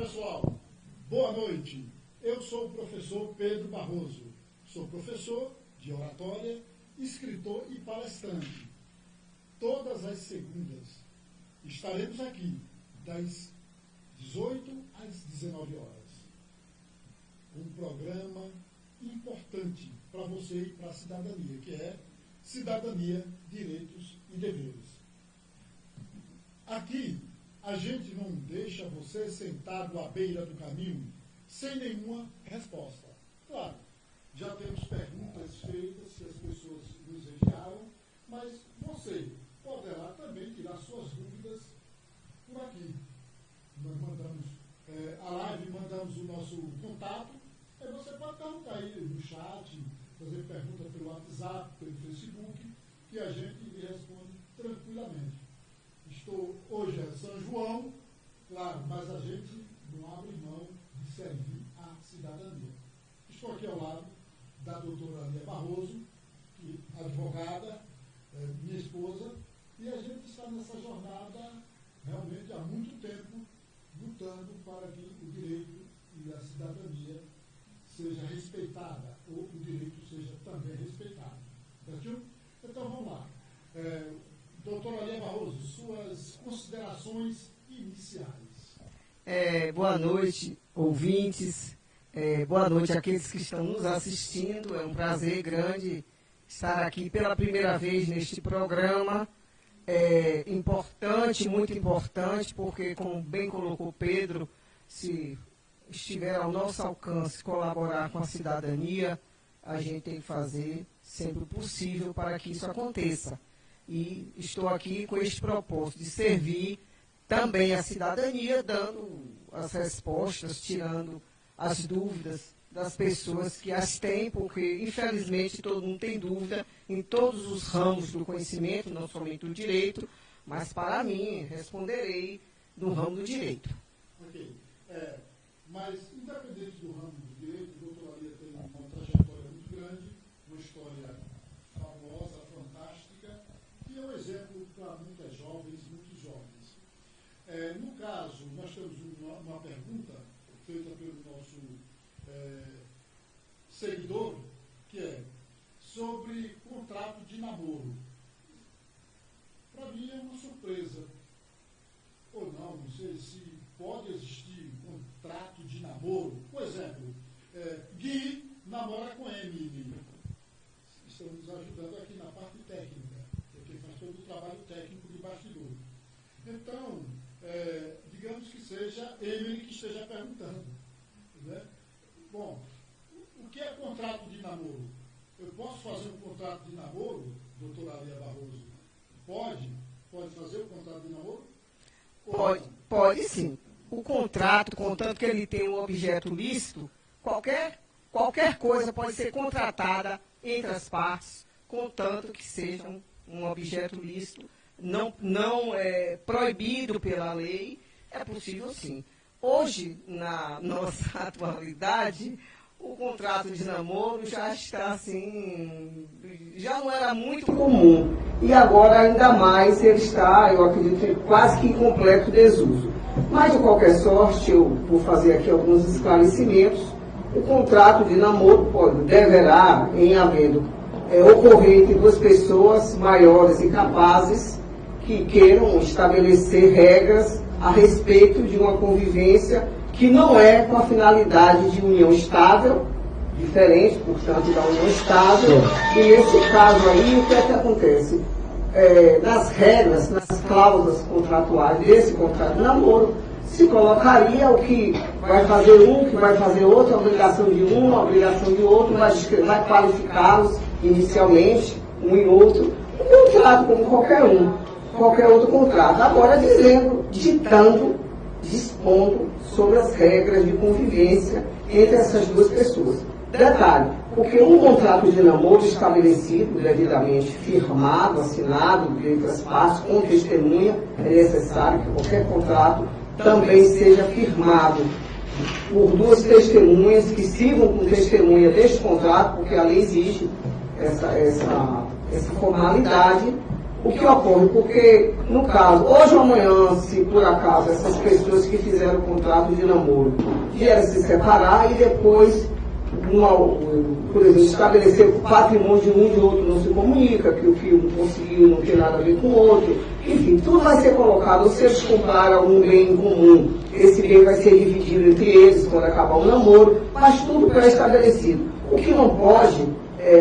pessoal, boa noite. Eu sou o professor Pedro Barroso. Sou professor de oratória, escritor e palestrante. Todas as segundas estaremos aqui, das 18 às 19 horas. Um programa importante para você e para a cidadania, que é Cidadania, Direitos e Deveres. Aqui, a gente não deixa você sentado à beira do caminho sem nenhuma resposta. Claro, já temos perguntas feitas que as pessoas nos enviaram, mas você poderá também tirar suas dúvidas por aqui. Nós mandamos a live, mandamos o nosso contato, aí você pode perguntar aí no chat, fazer pergunta pelo WhatsApp, pelo Facebook, que a gente lhe responde tranquilamente. Hoje é São João, claro, mas a gente não abre mão de servir a cidadania. Estou aqui ao lado da doutora Lia Barroso, que é advogada, minha esposa, e a gente está nessa jornada realmente há muito tempo lutando para que o direito e a cidadania seja respeitada, ou o direito seja também respeitado. Certo? Então vamos lá. Doutora Lia Barroso, suas considerações iniciais. Boa noite, ouvintes. Boa noite àqueles que estão nos assistindo. É um prazer grande estar aqui pela primeira vez neste programa. Importante, muito importante, porque, como bem colocou Pedro, se estiver ao nosso alcance colaborar com a cidadania, a gente tem que fazer sempre o possível para que isso aconteça. E estou aqui com este propósito de servir também a cidadania, dando as respostas, tirando as dúvidas das pessoas que as têm, porque, infelizmente, todo mundo tem dúvida em todos os ramos do conhecimento, não somente do direito, mas, para mim, responderei no ramo do direito. Ok. Mas, independente do ramo do direito, a doutora Lia tem uma trajetória muito grande, uma história famosa, fantástica, que é um exemplo para muitas jovens, muitos jovens. No caso, nós temos uma pergunta feita pelo nosso seguidor, que é sobre contrato de namoro. Para mim é uma surpresa. Ou não sei se pode existir um contrato de namoro. Por exemplo, Gui namora com Emily. Estão nos ajudando aqui na parte técnica, porque faz todo o trabalho técnico de bastidor. Então, digamos que seja Emily que esteja perguntando. Né? Bom, o que é contrato de namoro? Eu posso fazer um contrato de namoro, doutora Lia Barroso? Pode? Pode fazer o contrato de namoro? Pode sim. O contrato, contanto que ele tenha um objeto lícito, qualquer coisa pode ser contratada entre as partes, contanto que seja um objeto lícito, não é proibido pela lei, é possível sim. Hoje, na nossa atualidade, o contrato de namoro já está assim, já não era muito comum. E agora ainda mais ele está, eu acredito, quase que em completo desuso. Mas de qualquer sorte, eu vou fazer aqui alguns esclarecimentos. O contrato de namoro deverá, em havendo, ocorrer entre duas pessoas maiores e capazes que queiram estabelecer regras a respeito de uma convivência que não é com a finalidade de união estável, diferente, portanto, da união estável. E nesse caso aí, o que é que acontece? Nas regras, nas cláusulas contratuais desse contrato de namoro, se colocaria o que vai fazer um, o que vai fazer outro, a obrigação de um, a obrigação de outro, vai qualificá-los inicialmente, um e outro, um contrato como qualquer outro contrato. Agora dispondo sobre as regras de convivência entre essas duas pessoas. Detalhe, porque um contrato de namoro estabelecido, devidamente firmado, assinado entre as partes, com testemunha, é necessário que qualquer contrato também seja firmado por duas testemunhas que sirvam como testemunha deste contrato, porque a lei exige essa formalidade. O que ocorre? Porque, no caso, hoje ou amanhã, se por acaso essas pessoas que fizeram o contrato de namoro vierem se separar e depois, por exemplo, estabelecer o patrimônio de um e de outro não se comunica, que o que um conseguiu não tem nada a ver com o outro, enfim, tudo vai ser colocado, ou se eles comprarem algum bem em comum, esse bem vai ser dividido entre eles quando acabar o namoro, mas tudo pré-estabelecido. O que não pode,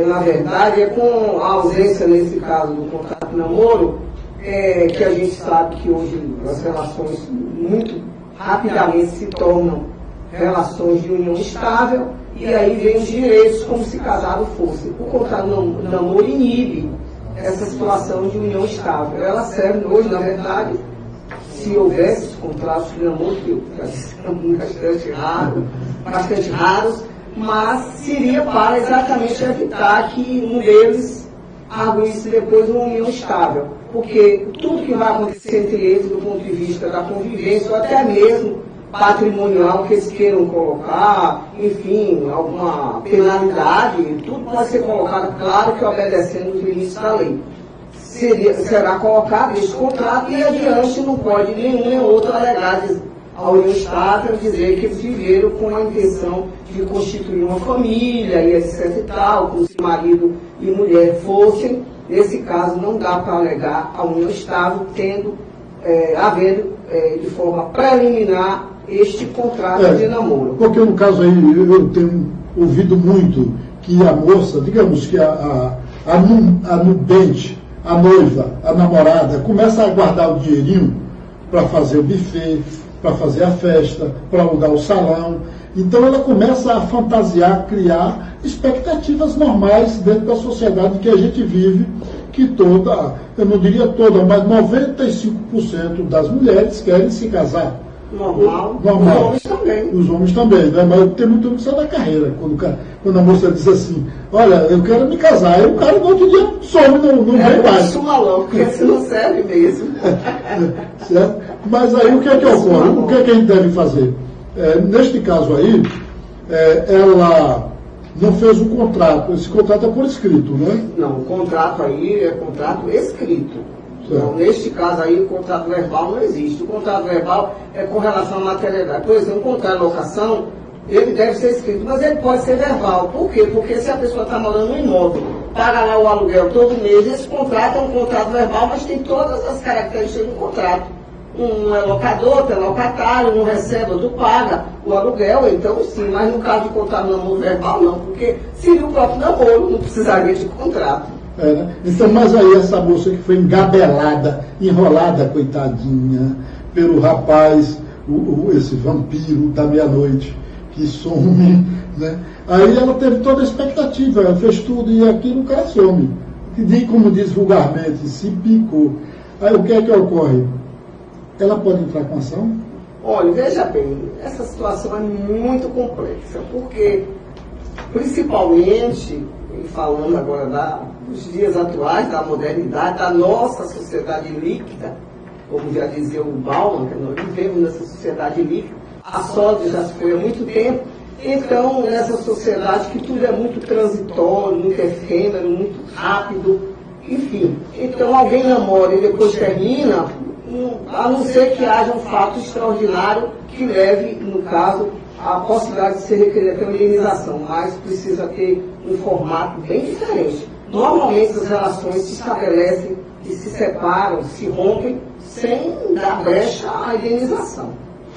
na verdade, é com a ausência, nesse caso, do contrato de namoro, que a gente sabe que hoje as relações muito rapidamente se tornam relações de união estável, e aí vem os direitos como se casado fosse. O contrato de namoro inibe essa situação de união estável. Ela serve hoje, na verdade, se houvesse os contratos de namoro, que já são bastante raros, mas seria para exatamente evitar que um deles arguisse depois uma união estável. Porque tudo que vai acontecer entre eles, do ponto de vista da convivência, ou até mesmo patrimonial que eles queiram colocar, enfim, alguma penalidade, tudo pode ser colocado, claro que obedecendo os limites da lei. Será colocado esse contrato e adiante não pode nenhum nem outro alegar ao união estável dizer que eles viveram com a intenção de constituir uma família e etc e tal, como se marido e mulher fossem. Nesse caso não dá para alegar a união estável havendo de forma preliminar este contrato de namoro. Porque no caso aí eu tenho ouvido muito que a moça, digamos que a nubente, a noiva, a namorada, começa a guardar o dinheirinho para fazer o buffet, para fazer a festa, para alugar o salão. Então ela começa a fantasiar, criar expectativas normais dentro da sociedade que a gente vive, que toda, eu não diria toda, mas 95% das mulheres querem se casar. Normal. Os homens também. Os homens também, né? Mas tem muito homem que sai da carreira. Quando a moça diz assim, olha, eu quero me casar, aí o cara no outro dia some, não vem mais. Suma logo, porque isso não serve mesmo. Certo? Mas aí o que é que ocorre? O que é que a gente deve fazer? Neste caso aí, ela não fez o contrato. Esse contrato é por escrito, né? Não, o contrato aí é contrato escrito. Então, neste caso aí, o contrato verbal não existe. O contrato verbal é com relação à materialidade. Por exemplo, um contrato de locação, ele deve ser escrito, mas ele pode ser verbal. Por quê? Porque se a pessoa está morando no imóvel, paga lá o aluguel todo mês, esse contrato é um contrato verbal, mas tem todas as características do contrato. Um é locador, outro é locatário, um recebe, outro paga o aluguel, então sim, mas no caso de contrato de namoro verbal não, porque seria o próprio namoro, não precisaria de contrato. Né? Então, mas aí essa moça que foi engabelada, enrolada, coitadinha, pelo rapaz, esse vampiro da meia-noite, que some, né? Aí ela teve toda a expectativa, ela fez tudo e aquilo o cara some. E como diz vulgarmente, se picou. Aí o que é que ocorre? Ela pode entrar com ação? Olha, veja bem, essa situação é muito complexa, porque, principalmente, falando agora dos dias atuais, da modernidade, da nossa sociedade líquida, como já dizia o Bauman, que nós vivemos nessa sociedade líquida, a sorte já se foi há muito tempo, então, nessa sociedade que tudo é muito transitório, muito efêmero, muito rápido, enfim. Então, alguém namora e depois termina, a não ser que haja um fato extraordinário que leve, no caso, a possibilidade de se requerer até uma indenização, mas precisa ter um formato bem diferente. Normalmente as relações se estabelecem e se separam, se rompem, sem dar brecha à indenização.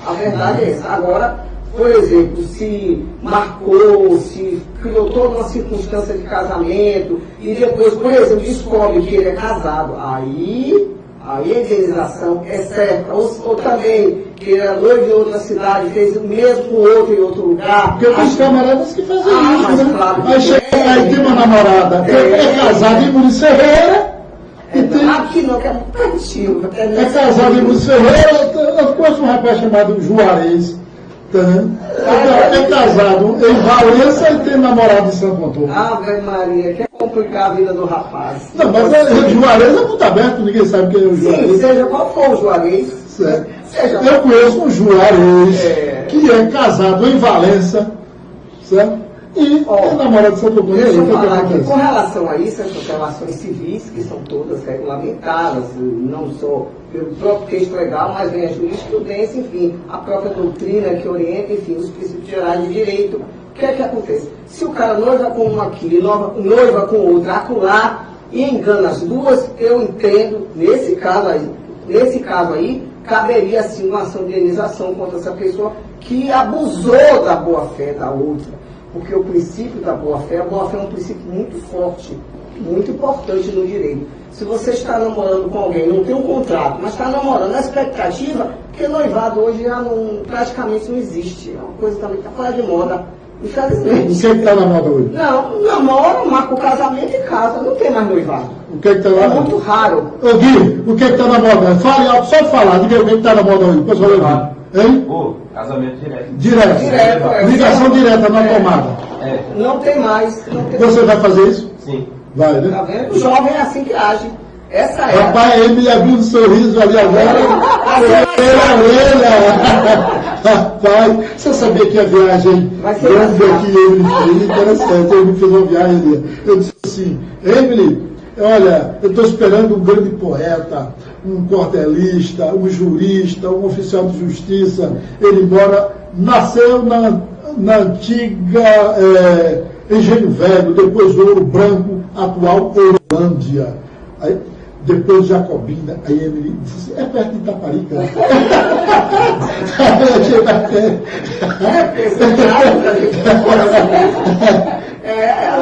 A verdade é essa. Agora, por exemplo, se marcou, se criou toda uma circunstância de casamento, e depois, por exemplo, descobre que ele é casado, aí a indenização é certa. Ou também, que ele era noivo em outra cidade, fez o mesmo com outro em outro lugar. Porque tem camaradas que fazem isso, mas né? claro que aí chega aí tem uma namorada, é casada em Muniz Ferreira. Aqui não, que é muito pertinho. É casado em Muniz Ferreira, eu conheço um rapaz chamado Juarez. Tá, né? É casado em Valença e tem namorado em Santo Antônio. Ave Maria, quer complicar a vida do rapaz. Não, mas o Juarez é muito aberto, ninguém sabe quem é o Juarez. Sim, seja qual for o Juarez. Certo. Eu conheço um Juarez que é casado em Valença, certo? E a namorada de Santo Antônio, deixa eu o que falar aqui, acontece? com relação a isso, essas relações civis, que são todas regulamentadas, não só pelo próprio texto legal, mas vem a jurisprudência, enfim, a própria doutrina que orienta, enfim, os princípios gerais de direito. O que é que acontece? Se o cara noiva com uma aqui, noiva com outra acolá, e engana as duas, eu entendo, nesse caso aí, caberia sim uma ação de indenização contra essa pessoa que abusou da boa-fé da outra. Porque o princípio da boa-fé, a boa-fé é um princípio muito forte, muito importante no direito. Se você está namorando com alguém, não tem um contrato, mas está namorando na expectativa, porque noivado hoje já praticamente não existe. É uma coisa também que está fora de moda, infelizmente. O que está na moda hoje? Não, namora, marca o casamento e casa, não tem mais noivado. O que está lá? É muito raro. Ô Gui, o que está na moda? Fale alto, só de falar, diga o que está na moda hoje. Depois eu vou. Hein? Pô, casamento direto. Direto. Ligação direta na tomada. É. Não tem mais. Não tem Você vai fazer isso? Sim. Vai, né? Tá vendo? O jovem é assim que age. Essa é. Rapaz, ele me abriu um sorriso ali agora. Rapaz, você sabia que a viagem grande aqui ele fez? Interessante, ele fez uma viagem ali. Eu disse assim, Emily, olha, eu estou esperando um grande poeta, um cordelista, um jurista, um oficial de justiça. Ele nasceu na antiga Engenho Velho, depois Ouro Branco, atual Horolândia. Aí, depois Jacobina, aí ele disse assim, é perto de Itaparica.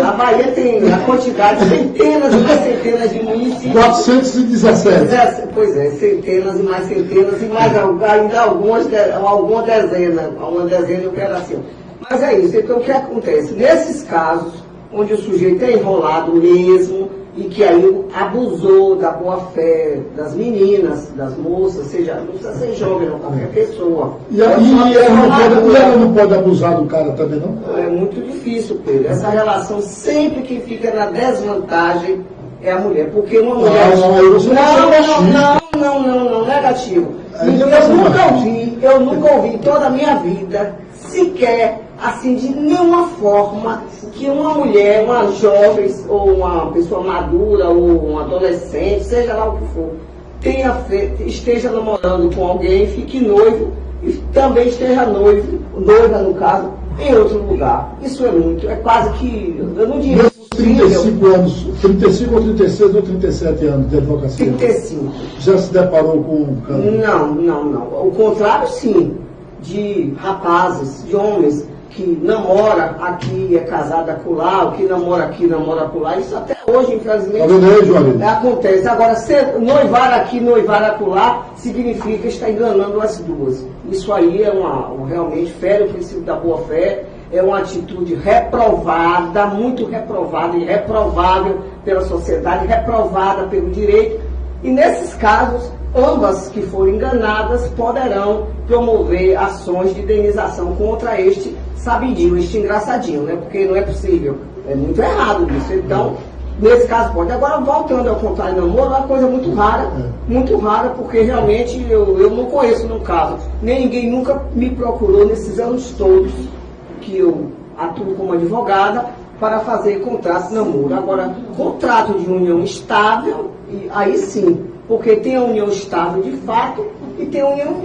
A Bahia tem a quantidade, centenas e mais centenas de municípios. 417. Pois é, centenas e mais ainda alguma dezena e um pedacinho. Mas é isso, então o que acontece? Nesses casos, onde o sujeito é enrolado mesmo, e que aí abusou da boa-fé das meninas, das moças, seja, não precisa ser jovem, não, qualquer pessoa. E ela não pode abusar do cara também, não? É muito difícil, Pedro. Essa relação, sempre que fica na desvantagem, é a mulher. Porque uma mulher... Não, negativo. Eu nunca ouvi em toda a minha vida, sequer, assim, de nenhuma forma, que uma mulher, uma jovem, ou uma pessoa madura, ou um adolescente, seja lá o que for, esteja namorando com alguém, fique noivo, e também esteja noiva no caso, em outro lugar. Isso é quase que, eu não diria... 35 anos, 35 ou 36 ou 37 anos de advocacia? 35. Já se deparou com um cara? Não. O contrário, sim, de rapazes, de homens, que namora aqui, é casado acolá, o que namora aqui, namora acolá. Isso até hoje, infelizmente, acontece. Agora, noivar aqui, noivar acolá, significa estar enganando as duas. Isso aí realmente fere o princípio da boa-fé, é uma atitude reprovada, muito reprovada e reprovável pela sociedade, reprovada pelo direito. E nesses casos, ambas que forem enganadas poderão promover ações de indenização contra este sabidinho, este engraçadinho, né? Porque não é possível, é muito errado isso. Então, nesse caso pode. Agora, voltando ao contrário do namoro, é uma coisa muito rara, porque realmente eu não conheço no caso, nem ninguém nunca me procurou nesses anos todos que eu atuo como advogada para fazer contrato de namoro. Agora, contrato de união estável, aí sim, porque tem a união estável de fato e tem a união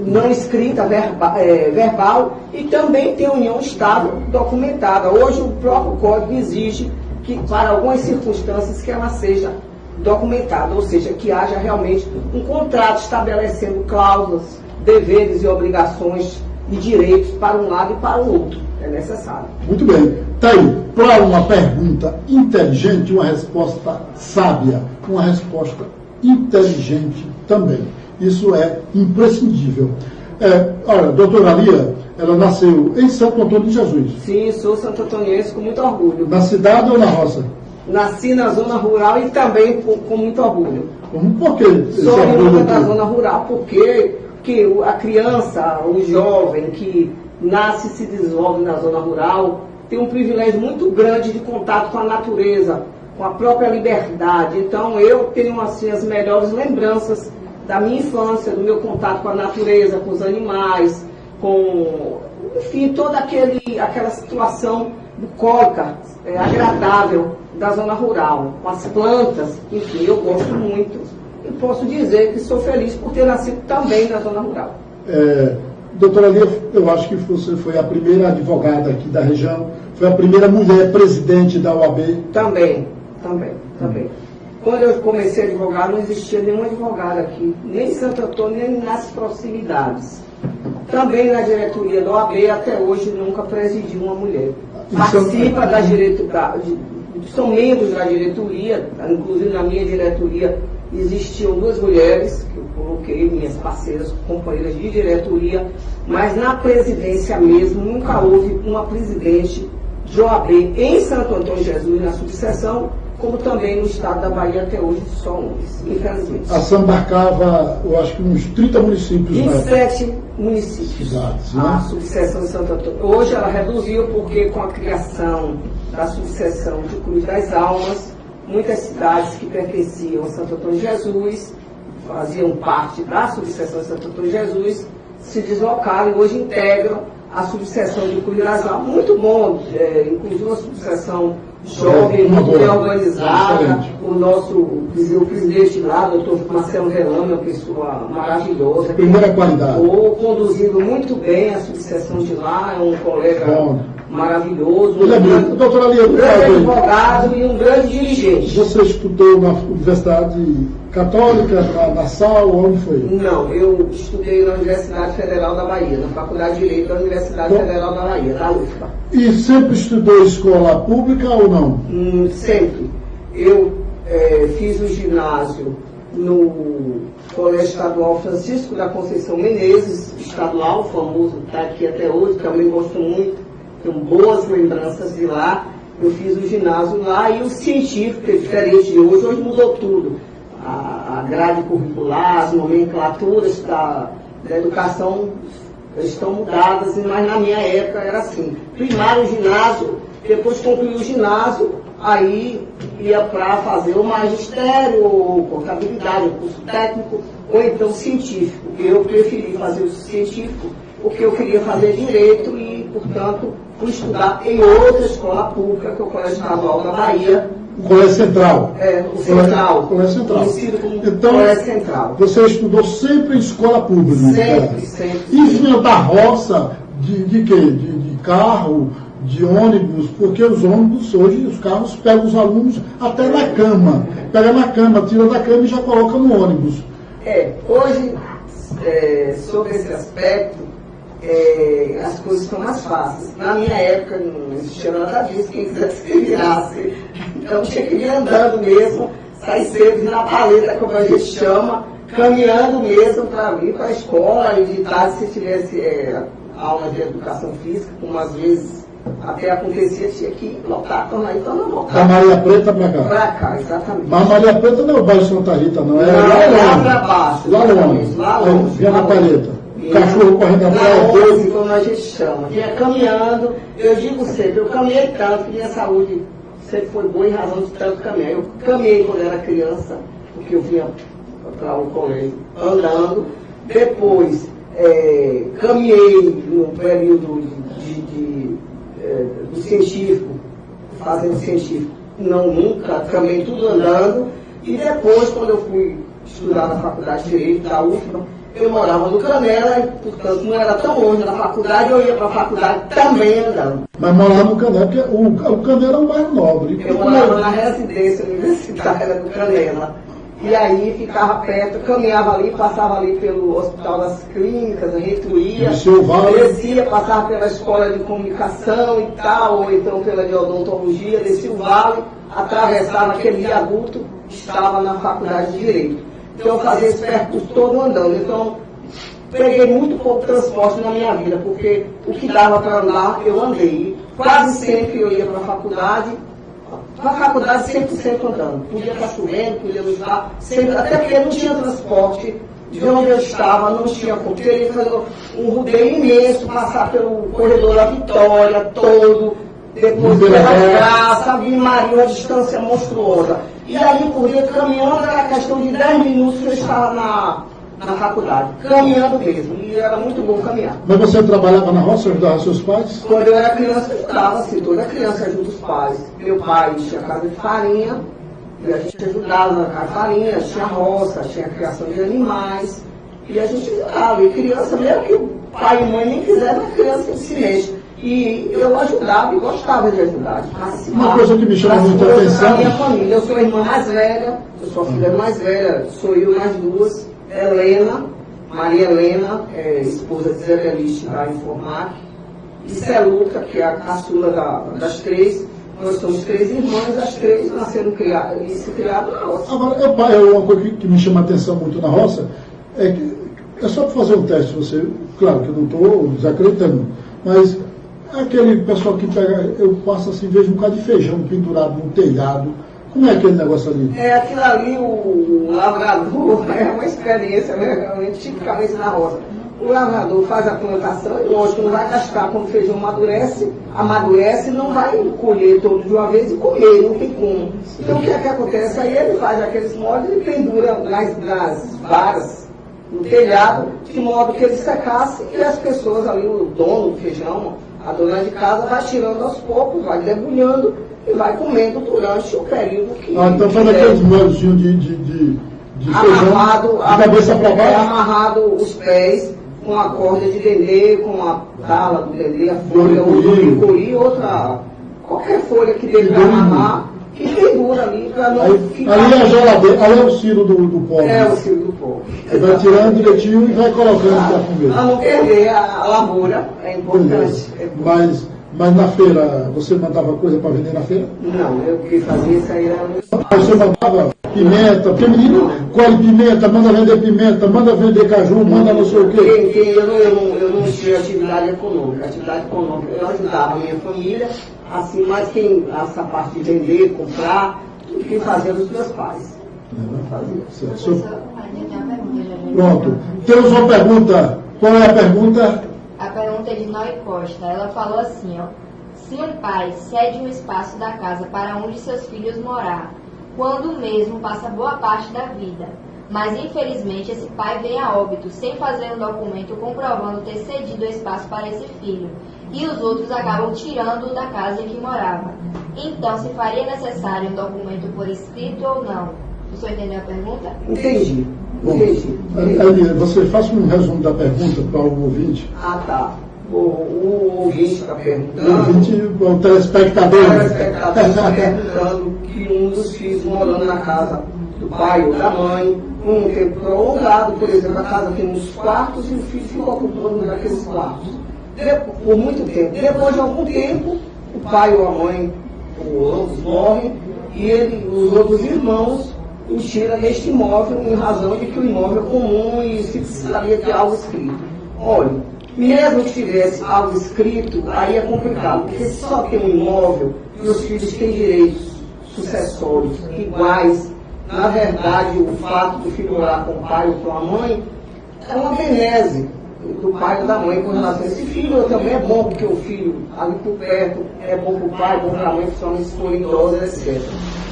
não escrita, verbal, e também tem a união estável documentada. Hoje o próprio Código exige que, para algumas circunstâncias, que ela seja documentada, ou seja, que haja realmente um contrato estabelecendo cláusulas, deveres e obrigações e direitos para um lado e para o outro. É necessário. Muito bem. Está aí, para uma pergunta inteligente, uma resposta sábia, uma resposta inteligente também. Isso é imprescindível. Olha, doutora Lia, ela nasceu em Santo Antônio de Jesus. Sim, sou santo-antoniense com muito orgulho. Na cidade ou na roça? Nasci na zona rural e também com muito orgulho. Por que? Sou oriunda da zona rural porque a criança, o jovem que nasce e se desenvolve na zona rural tem um privilégio muito grande de contato com a natureza, com a própria liberdade. Então eu tenho assim as melhores lembranças da minha infância, do meu contato com a natureza, com os animais, com enfim, toda aquela situação bucólica, agradável da zona rural, com as plantas, enfim, eu gosto muito. E posso dizer que sou feliz por ter nascido também na zona rural. Doutora Lia, eu acho que você foi a primeira advogada aqui da região, foi a primeira mulher presidente da OAB. Também. Quando eu comecei a advogar, não existia nenhum advogado aqui, nem em Santo Antônio, nem nas proximidades. Também na diretoria da OAB, até hoje, nunca presidi uma mulher. Participa da diretoria, são membros da diretoria, inclusive na minha diretoria existiam 2 mulheres, que eu coloquei, minhas parceiras, companheiras de diretoria, mas na presidência mesmo, nunca houve uma presidente de OAB em Santo Antônio de Jesus, na subseção, como também no estado da Bahia, até hoje, só homens, infelizmente. A ação abarcava, eu acho que uns 30 municípios. 27 municípios. Cidades, né? A subseção de Santo Antônio. Hoje ela reduziu porque com a criação da subseção de Cruz das Almas, muitas cidades que pertenciam a Santo Antônio de Jesus, faziam parte da subseção de Santo Antônio de Jesus, se deslocaram e hoje integram a subseção de Cruz das Almas. Muito bom, inclusive uma subseção jovem, muito bem organizada. O presidente lá, o doutor Marcelo Relame, é uma pessoa maravilhosa. Primeira qualidade. Conduzindo muito bem a subseção de lá, é um colega maravilhoso. Doutora Lia, um grande advogado e um grande dirigente. Você estudou na Universidade Católica, na SAL, onde foi? Não, eu estudei na Universidade Federal da Bahia, na Faculdade de Direito da Universidade Federal da Bahia, da UFBA. E sempre estudou escola pública ou não? Sempre. Eu fiz o ginásio no Colégio Estadual Francisco da Conceição Menezes, estadual, famoso, está aqui até hoje, também gosto muito, tenho boas lembranças de lá. Eu fiz o ginásio lá e o científico, que é diferente de hoje, hoje mudou tudo. A grade curricular, as nomenclaturas da educação estão mudadas, mas na minha época era assim. Primário, ginásio, depois concluí o ginásio, aí ia para fazer o magistério, ou contabilidade, o curso técnico, ou então científico. Eu preferi fazer o científico, porque eu queria fazer direito e, portanto, fui estudar em outra escola pública, que é o Colégio Estadual da Bahia. O Colégio Central. O Central. Colégio Central. Conhecido como então, Colégio Central. Você estudou sempre em escola pública? Sempre. E vinha da roça de quê? De carro, de ônibus, porque os ônibus, hoje, os carros pegam os alunos até na cama. Pega na cama, tira da cama e já coloca no ônibus. Hoje, sobre esse aspecto, as coisas estão mais fáceis. Na minha época não existia nada disso, quem quisesse que virasse. Então tinha que ir andando mesmo, sair cedo na paleta, como a gente chama, caminhando mesmo para vir para a escola, e de tarde se tivesse aula de educação física, como às vezes até acontecia, tinha que lotar, então não voltar. Da Maria Preta para cá? Para cá, exatamente. Mas Maria Preta não é o bairro Santa Rita, não é? Lá para baixo. Lá longe. Vinha na paleta. Cachorro correndo atrás. Como a gente chama. Vinha caminhando. Eu digo sempre, eu caminhei tanto que minha saúde sempre foi boa em razão de tanto caminhar. Eu caminhei quando era criança, porque eu vinha para o colégio andando. Depois, caminhei no período do científico, fazendo científico. Não, nunca, caminhei tudo andando. E depois, quando eu fui estudar na Faculdade de Direito da UFBA, eu morava no Canela, e, portanto, não era tão longe da faculdade, eu ia para a faculdade também andando. Mas morava no Canela, porque o Canela é um bairro nobre. Eu morava na residência universitária do Canela. E aí ficava perto, caminhava ali, passava ali pelo Hospital das Clínicas, a gente ia, descia, passava pela Escola de Comunicação e tal, ou então pela de Odontologia, descia o vale, atravessava aquele viaduto, estava na Faculdade de Direito. Então eu fazia esse percurso todo andando. Então, peguei muito pouco transporte na minha vida, porque o que dava para andar, eu andei. Quase sempre eu ia para a faculdade 100% andando. Podia estar chovendo, podia não estar, sempre, até porque não tinha transporte. De onde eu estava, não tinha como. Teria que fazer um rodeio imenso, passar pelo corredor da Vitória todo, depois pela Praça, Ave Maria, uma distância monstruosa. E aí, por dia, caminhando, era questão de 10 minutos que eu estava na faculdade, caminhando mesmo, e era muito bom caminhar. Mas você trabalhava na roça, ajudava seus pais? Quando eu era criança, eu ajudava, assim, toda criança ajuda os pais. Meu pai tinha casa de farinha, e a gente ajudava na casa de farinha, tinha roça, tinha criação de animais, e a gente ajudava. E criança, mesmo que o pai e mãe nem quiseram, a criança se mexe. E eu ajudava e gostava de ajudar, de participar. Uma coisa que me chama muita atenção. Da minha família, eu sou a irmã mais velha, eu sou a filha mais velha, sou eu mais duas, Helena, Maria Helena, esposa de Zé Beliche da Informac, e Celuca, que é a caçula das três. Nós somos 3 irmãs, as 3 nasceram e se criaram na roça. Agora, uma coisa que me chama a atenção muito na roça, é só para fazer um teste, você, claro que eu não estou desacreditando, mas aquele pessoal que pega, eu passo assim, vejo um bocado de feijão pendurado no telhado. Como é aquele negócio ali? Aquilo ali, o lavrador, é uma experiência, né, realmente, tipicamente na roça. O lavrador faz a plantação, e lógico, não vai cascar quando o feijão amadurece, não vai colher todo de uma vez e comer, não tem como. Então o que é que acontece? Aí ele faz aqueles moldes e pendura nas varas, no telhado, de modo que ele secasse e as pessoas ali, o dono do feijão, a dona de casa, vai tirando aos poucos, vai debulhando e vai comendo durante o período que... Então faz aqueles moldes de amarrado, feijão, de cabeça para baixo? Amarrado os pés com a corda de dendê, com a tala do dendê, a folha, ou do licuri, outra, qualquer folha que dê para amarrar, que pendura ali para não ficar... Ali é a geladeira, ali é o cilo do povo. É o cilo do povo. Você vai tirando direitinho e vai colocando para comer. Para não perder a lavoura, é importante. Mas na feira, você mandava coisa para vender na feira? Não, eu que fazia isso aí era... Você mandava pimenta, porque menino colhe pimenta, manda vender pimenta, manda vender caju, manda não sei o quê. Eu não tinha atividade econômica. Atividade econômica, eu ajudava a minha família, assim, mas essa parte de vender, comprar, tudo que fazia os meus pais. Pronto. Temos uma pergunta. Qual é a pergunta? A pergunta é de Noé Costa. Ela falou assim, ó. Se um pai cede um espaço da casa para um de seus filhos morar, quando o mesmo passa boa parte da vida, mas infelizmente esse pai vem a óbito sem fazer um documento comprovando ter cedido o espaço para esse filho, e os outros acabam tirando-o da casa em que morava. Então, se faria necessário um documento por escrito ou não? O senhor entendeu a pergunta? Entendi. Você faça um resumo da pergunta para o ouvinte. Ah, tá. O ouvinte está perguntando. O ouvinte, o telespectador. O telespectador está perguntando que um dos filhos morando na casa do pai ou da mãe, um tempo prolongado, por exemplo, a casa tem uns quartos e o filho fica ocupando daqueles quartos. Por muito tempo. Depois de algum tempo, o pai ou a mãe, ou ambos morrem, e os outros irmãos o tira deste imóvel em razão de que o imóvel é comum e se precisaria de algo escrito. Olha, mesmo que tivesse algo escrito, aí é complicado, porque se só tem um imóvel e os filhos têm direitos sucessórios iguais, na verdade o fato do filho morar com o pai ou com a mãe é uma benese do pai ou da mãe com relação a esse filho. Também é bom porque o filho ali por perto é bom para o pai, bom para a mãe, principalmente se for idosa, etc.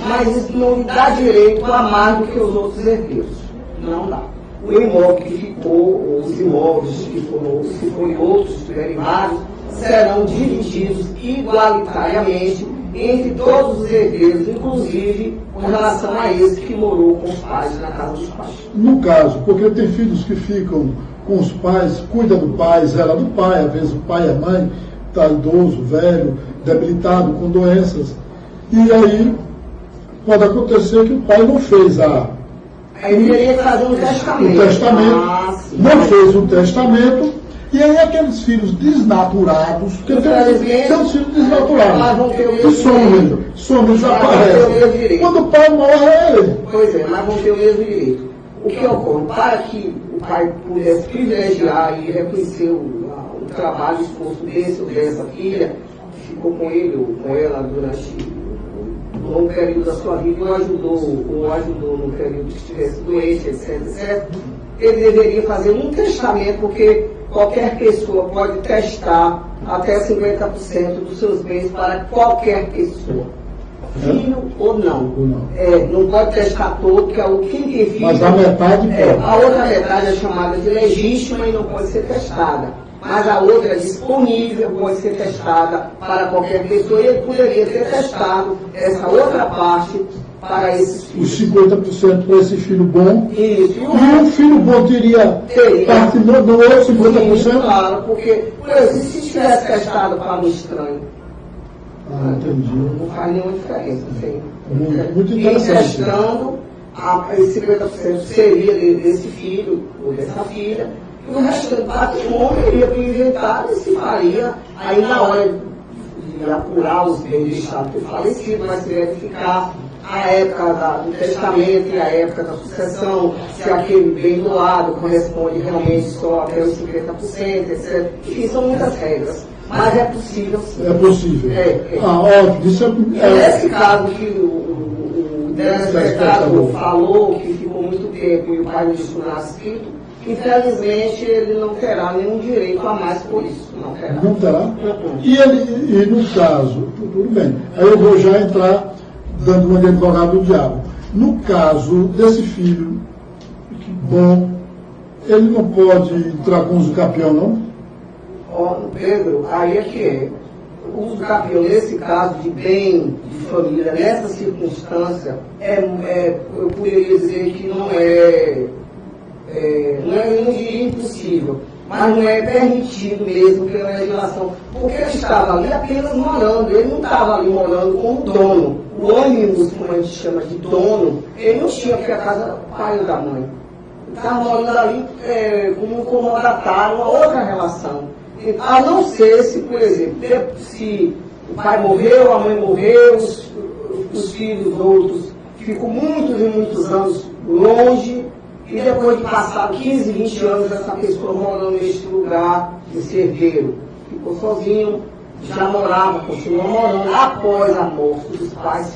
Mas isso não lhe dá direito a mais do que os outros herdeiros. Não dá. O imóvel que ficou, ou os imóveis que foram, se forem outros, estiverem vários, serão divididos igualitariamente entre todos os herdeiros, inclusive com relação a esse que morou com os pais na casa dos pais. No caso, porque tem filhos que ficam com os pais, cuida do pai, zela do pai, às vezes o pai e a mãe está idoso, velho, debilitado, com doenças. E aí pode acontecer que o pai não fez Aí ele teria que fazer um testamento. Não fez um testamento, e aí aqueles filhos desnaturados, porque são os filhos desnaturados, que somem, desaparecem. Quando o pai morre, é ele. Pois é, mas vão ter o mesmo direito. O que ocorre? Para que o pai pudesse privilegiar e reconhecer o trabalho, o esforço desse ou dessa filha, que ficou com ele ou com ela durante um longo período da sua vida, ou ajudou no período que estivesse doente, etc. Ele deveria fazer um testamento, porque qualquer pessoa pode testar até 50% dos seus bens para qualquer pessoa. filho ou não. Ou não. Não pode testar todo, porque quem tem filho... Mas a metade pode. A outra metade é chamada de legítima e não pode ser testada. Mas a outra é disponível, pode ser testada para qualquer pessoa, e ele poderia ter testado essa outra parte para esses filhos. Os 50% para esse filho bom. Isso. E um filho bom teria parte do outro 50%? Sim, claro, porque, por exemplo, se tivesse testado para um estranho, entendi. não faz nenhuma diferença. Sim. Muito E interessante. testando, esse 50% seria desse filho ou dessa filha, e o restante do patrimônio iria para o inventário e se faria aí na hora de apurar os bens deixados por falecido, mas se verificar a época do testamento e a época da sucessão, se aquele bem doado corresponde realmente só até os 50%, etc. Enfim, são muitas regras. Mas é possível sim. É possível. Óbvio. Isso nesse caso que o telespectador falou, que ficou muito tempo e o pai não disse nada escrito, infelizmente ele não terá nenhum direito a mais por isso. Não terá. Não terá? E no caso, tudo bem, aí eu vou já entrar dando uma de advogado do diabo. No caso desse filho, bom, ele não pode entrar com uso capião, não? Pedro, aí é que é. O uso capião, nesse caso de bem de família, nessa circunstância, eu poderia dizer que não não diria impossível, mas não é permitido mesmo pela legislação, porque ele estava ali apenas morando, ele não estava ali morando como dono. O ônibus, como a gente chama de dono, ele não tinha, porque a casa era o pai ou da mãe. Ele estava morando ali como um comodatário, uma outra relação. A não ser se, por exemplo, se o pai morreu, a mãe morreu, os filhos outros ficam muitos e muitos anos longe, e depois de passar 15, 20 anos essa pessoa morando neste lugar, esse herdeiro ficou sozinho, já morava, continuou morando, após a morte dos pais,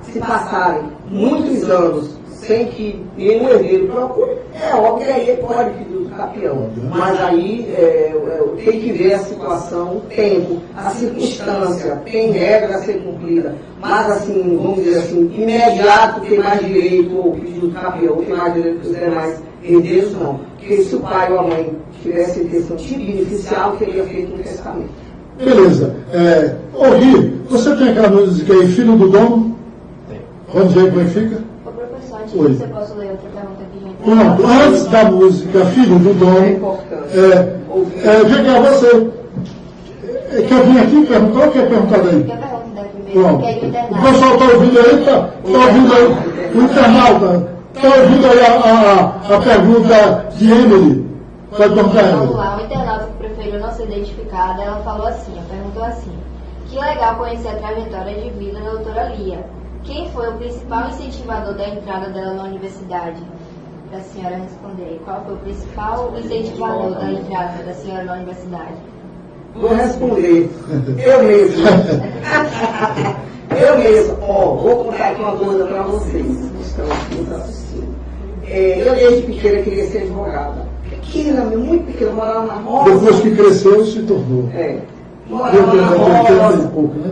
se passarem muitos anos sem que nenhum herdeiro procure, é óbvio que aí ele pode pedir o capião. Mas aí tem que ver a situação, o tempo, a circunstância, tem regra a ser cumprida. Mas assim, vamos dizer assim, imediato tem mais direito, ou pedir o capião tem mais direito que os demais herdeiros, não. Porque se o pai ou a mãe tivesse a intenção de beneficiar, teria feito um testamento. Beleza. Gui, você tem aquela música aí, Filho do Dono? Tem. Vamos ver como é que fica? Antes você posso ler outra pergunta aqui, gente? Pronto, antes da música Filho do Dono, vem cá, você quer vir aqui perguntar ou quer perguntar daí? Quer perguntar primeiro? Pronto. Quer ir no internauta? O pessoal está ouvindo aí, tá ouvindo aí, o internauta, está ouvindo aí a pergunta de Emily? Pode perguntar, Emily. Vamos lá, o internauta que preferiu não ser identificada, ela falou assim, perguntou assim: que legal conhecer a trajetória de vida da doutora Lia. Quem foi o principal incentivador da entrada dela na universidade? Para a senhora responder. Qual foi o principal incentivador da entrada da senhora na universidade? Vou responder. Eu mesmo. Vou contar aqui uma coisa para vocês que estão aqui nos assistindo. Eu desde pequena queria ser advogada. Pequena, muito pequena, morava na roça. Depois que cresceu, se tornou. Morava na roça. Pouco, né?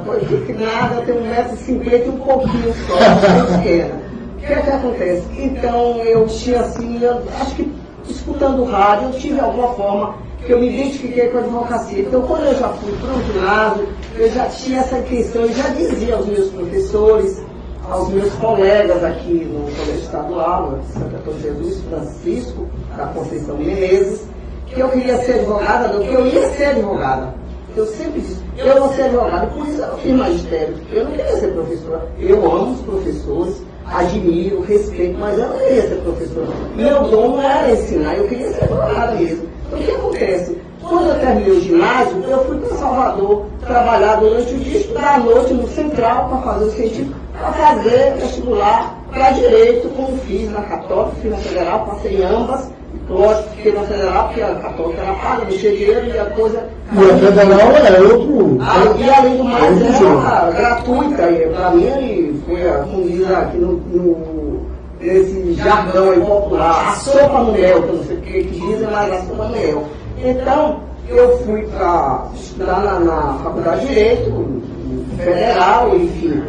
Foi que nada, eu tenho 1,50 m e um pouquinho só, bem pequena. O que é que acontece? Então eu tinha assim, acho que escutando rádio, eu tive alguma forma que eu me identifiquei com a advocacia. Então quando eu já fui para o ginásio, eu já tinha essa intenção, eu já dizia aos meus professores, aos meus colegas aqui no Colégio Estadual, Santo Antônio Jesus Francisco, da Conceição Menezes, que eu queria ser advogada, não, que eu ia ser advogada. Eu sempre disse, eu vou ser advogada, por isso eu fiz magistério. Eu não queria ser professora. Eu amo os professores, admiro, respeito, mas eu não queria ser professora. Meu dom não era ensinar, eu queria ser advogada mesmo. Então o que acontece? Quando eu terminei o ginásio, eu fui para Salvador trabalhar durante o dia, estudar à noite no Central para fazer o científico, para fazer vestibular para Direito, como fiz na Católica, fiz na Federal, passei em ambas. Lógico, fiquei na Federal, porque a Católica era paga, não tinha dinheiro e a coisa... E a Federal é outro... E além do mais, era gratuita. Para mim, foi, como diz aqui nesse jargão aí popular, a sopa no mel, que eu não sei o que dizem, mas a sopa no mel. Então, eu fui para estudar na Faculdade de Direito, federal, enfim.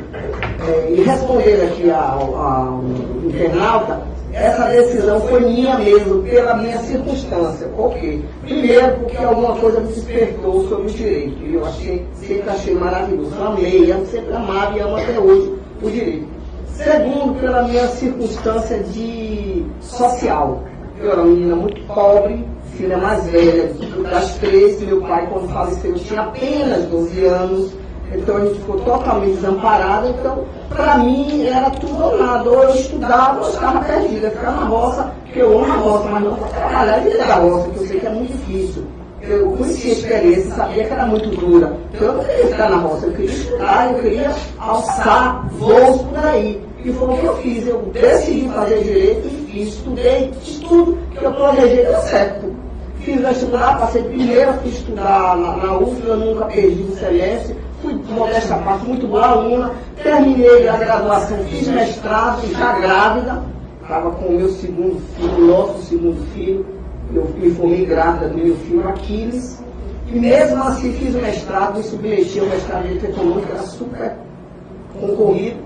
E respondendo aqui ao internauta, essa decisão foi minha mesmo, pela minha circunstância. Por quê? Primeiro, porque alguma coisa me despertou sobre o direito. E eu sempre achei maravilhoso. Amei, eu sempre amava e amo até hoje o direito. Segundo, pela minha circunstância social. Eu era uma menina muito pobre, filha mais velha das 3, meu pai, quando faleceu, tinha apenas 12 anos. Então a gente ficou totalmente desamparada. Então, para mim, era tudo ou nada. Ou eu estudava, ou eu estava perdida. Ficar na roça, porque eu amo a roça, mas não para trabalhar dentro da roça, que eu sei que é muito difícil. Eu conhecia a experiência, sabia que era muito dura. Então eu não queria ficar na roça, eu queria estudar, eu queria alçar voos por aí. E foi o que eu fiz. Eu decidi fazer direito e fiz, estudei, tudo que eu planejei deu certo. Fiz vestibular, passei primeiro, fui estudar na UF, eu nunca perdi um semestre. Fui, modéstia à parte, muito boa aluna, terminei a graduação, fiz mestrado, já grávida, estava com o meu segundo filho, nosso segundo filho, eu me formei grávida do meu filho Aquiles, e mesmo assim fiz o mestrado, me submeti ao mestrado de Direito Econômico, era super concorrido,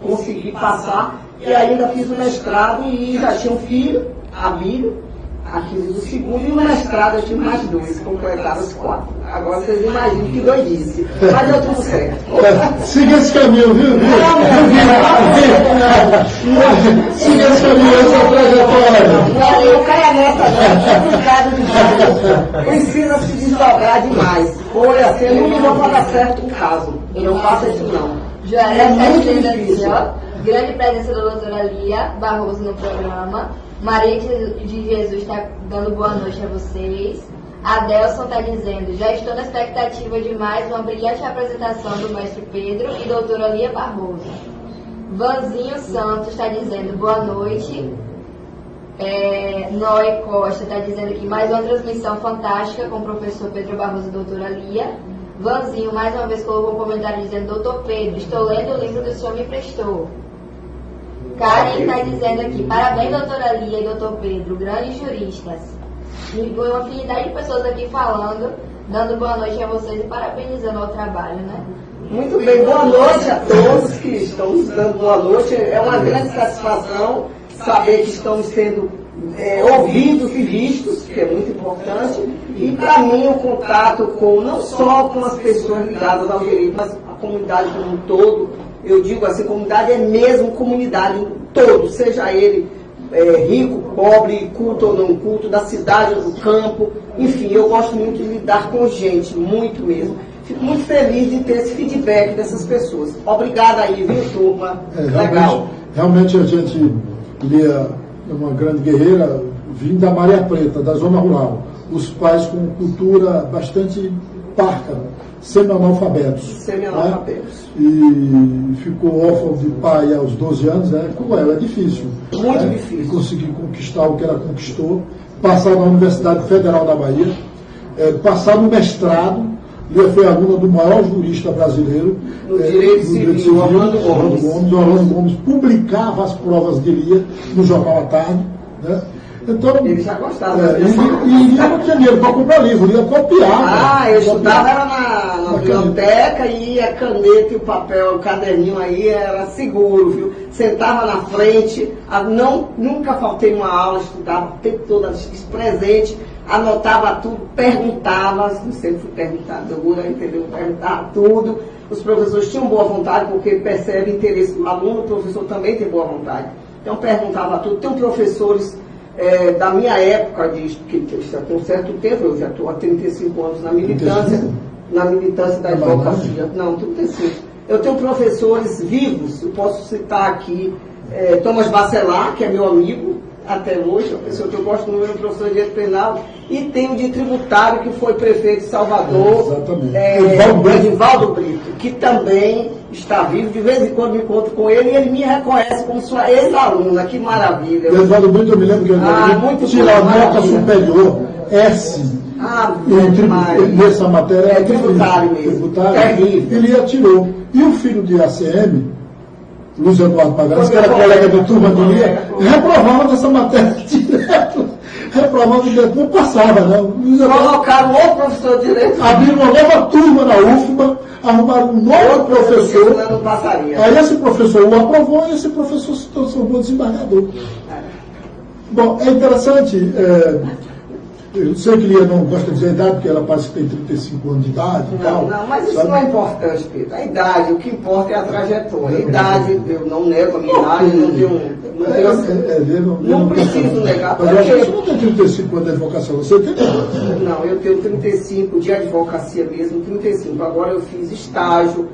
consegui passar, e ainda fiz o mestrado e já tinha um filho, Abílio, Aquiles do segundo, e o mestrado eu tive mais 2, completaram os 4. Agora vocês imaginam que doidice. Mas deu tudo certo. Siga esse caminho, viu? Siga esse caminho, essa trajetória. Não caia nessa, não. Precisa se desdobrar demais. Foi assim, eu não me vou dar certo um caso. Eu não faço isso, não. Joana está dizendo assim, ó. Grande presença da doutora Lia Barroso no programa. Maria de Jesus está dando boa noite a vocês. Adelson está dizendo, já estou na expectativa de mais uma brilhante apresentação do mestre Pedro e doutora Lia Barroso. Vanzinho Santos está dizendo, boa noite. Noé Costa está dizendo aqui, mais uma transmissão fantástica com o professor Pedro Barroso e doutora Lia. Vanzinho, mais uma vez, colocou um comentário dizendo, doutor Pedro, estou lendo o livro que o senhor me prestou. Karen está dizendo aqui, parabéns, doutora Lia e doutor Pedro, grandes juristas. E uma infinidade de pessoas aqui falando, dando boa noite a vocês e parabenizando o trabalho, né? Muito bem, boa noite a todos que estão nos dando boa noite. É uma grande satisfação saber que estamos sendo ouvidos e vistos, que é muito importante. E para mim o contato não só com as pessoas ligadas ao direito, mas a comunidade como um todo. Eu digo assim, comunidade é mesmo comunidade, todo, seja ele rico, pobre, culto ou não culto, da cidade ou do campo, enfim, eu gosto muito de lidar com gente, muito mesmo. Fico muito feliz de ter esse feedback dessas pessoas. Obrigada aí, viu, turma? Legal. Realmente a gente Lia é uma grande guerreira, vindo da Maria Preta, da zona rural. Os pais com cultura bastante parca, semi-analfabetos. Semi-analfabetos. Né? E ficou órfão de pai aos 12 anos, cruel, é difícil. Muito difícil. Conseguir conquistar o que ela conquistou, passar na Universidade Federal da Bahia, passar no mestrado. Lia foi aluna do maior jurista brasileiro, no direito civil, Orlando Gomes, publicava as provas de Lia no Jornal à Tarde. Né? Então, ele já gostava. E Lia não tinha dinheiro para comprar livro, Lia copiava. Eu estudava era na biblioteca e a caneta e o papel, o caderninho aí era seguro, viu? Sentava na frente, nunca faltei uma aula, estudava o tempo todo, presente, anotava tudo, perguntava, sempre fui perguntadora, entendeu? Perguntava tudo. Os professores tinham boa vontade, porque percebe interesse do aluno, o professor também tem boa vontade. Então perguntava tudo. Tem professores da minha época, que já tem um certo tempo, eu já estou há 35 anos na militância da advocacia. Não, 35. Eu tenho professores vivos, eu posso citar aqui Thomas Bacelar, que é meu amigo até hoje, uma pessoa que eu gosto muito, professor de direito penal, e tem o de tributário, que foi prefeito de Salvador, Edivaldo Brito, que também está vivo. De vez em quando me encontro com ele e ele me reconhece como sua ex-aluna. Que maravilha. Edivaldo Brito, eu me lembro que ele tirou a nota superior, S. Nessa matéria tributário mesmo. Ele atirou. E o filho de ACM, Luiz Eduardo Magalhães, que era colega de turma do Lia, reprovava nessa matéria direto. Reprovava direto, não passava, né? Colocaram outro professor de direito. Abriram uma nova turma na UFBA, arrumaram um novo professor. Não passaria. Aí esse professor o aprovou e esse professor se transformou em desembargador. Bom, é interessante. Eu sei que Lia não gosta de dizer a idade, porque ela parece que tem 35 anos de idade e tal. Não, mas isso sabe? não é importante, Pedro. A idade, o que importa é a trajetória. A idade, eu não nego a minha idade, não preciso negar. Mas eu acho que você não tem 35 anos de advocacia, você tem? Não, eu tenho 35 de advocacia mesmo, 35. Agora eu fiz estágio,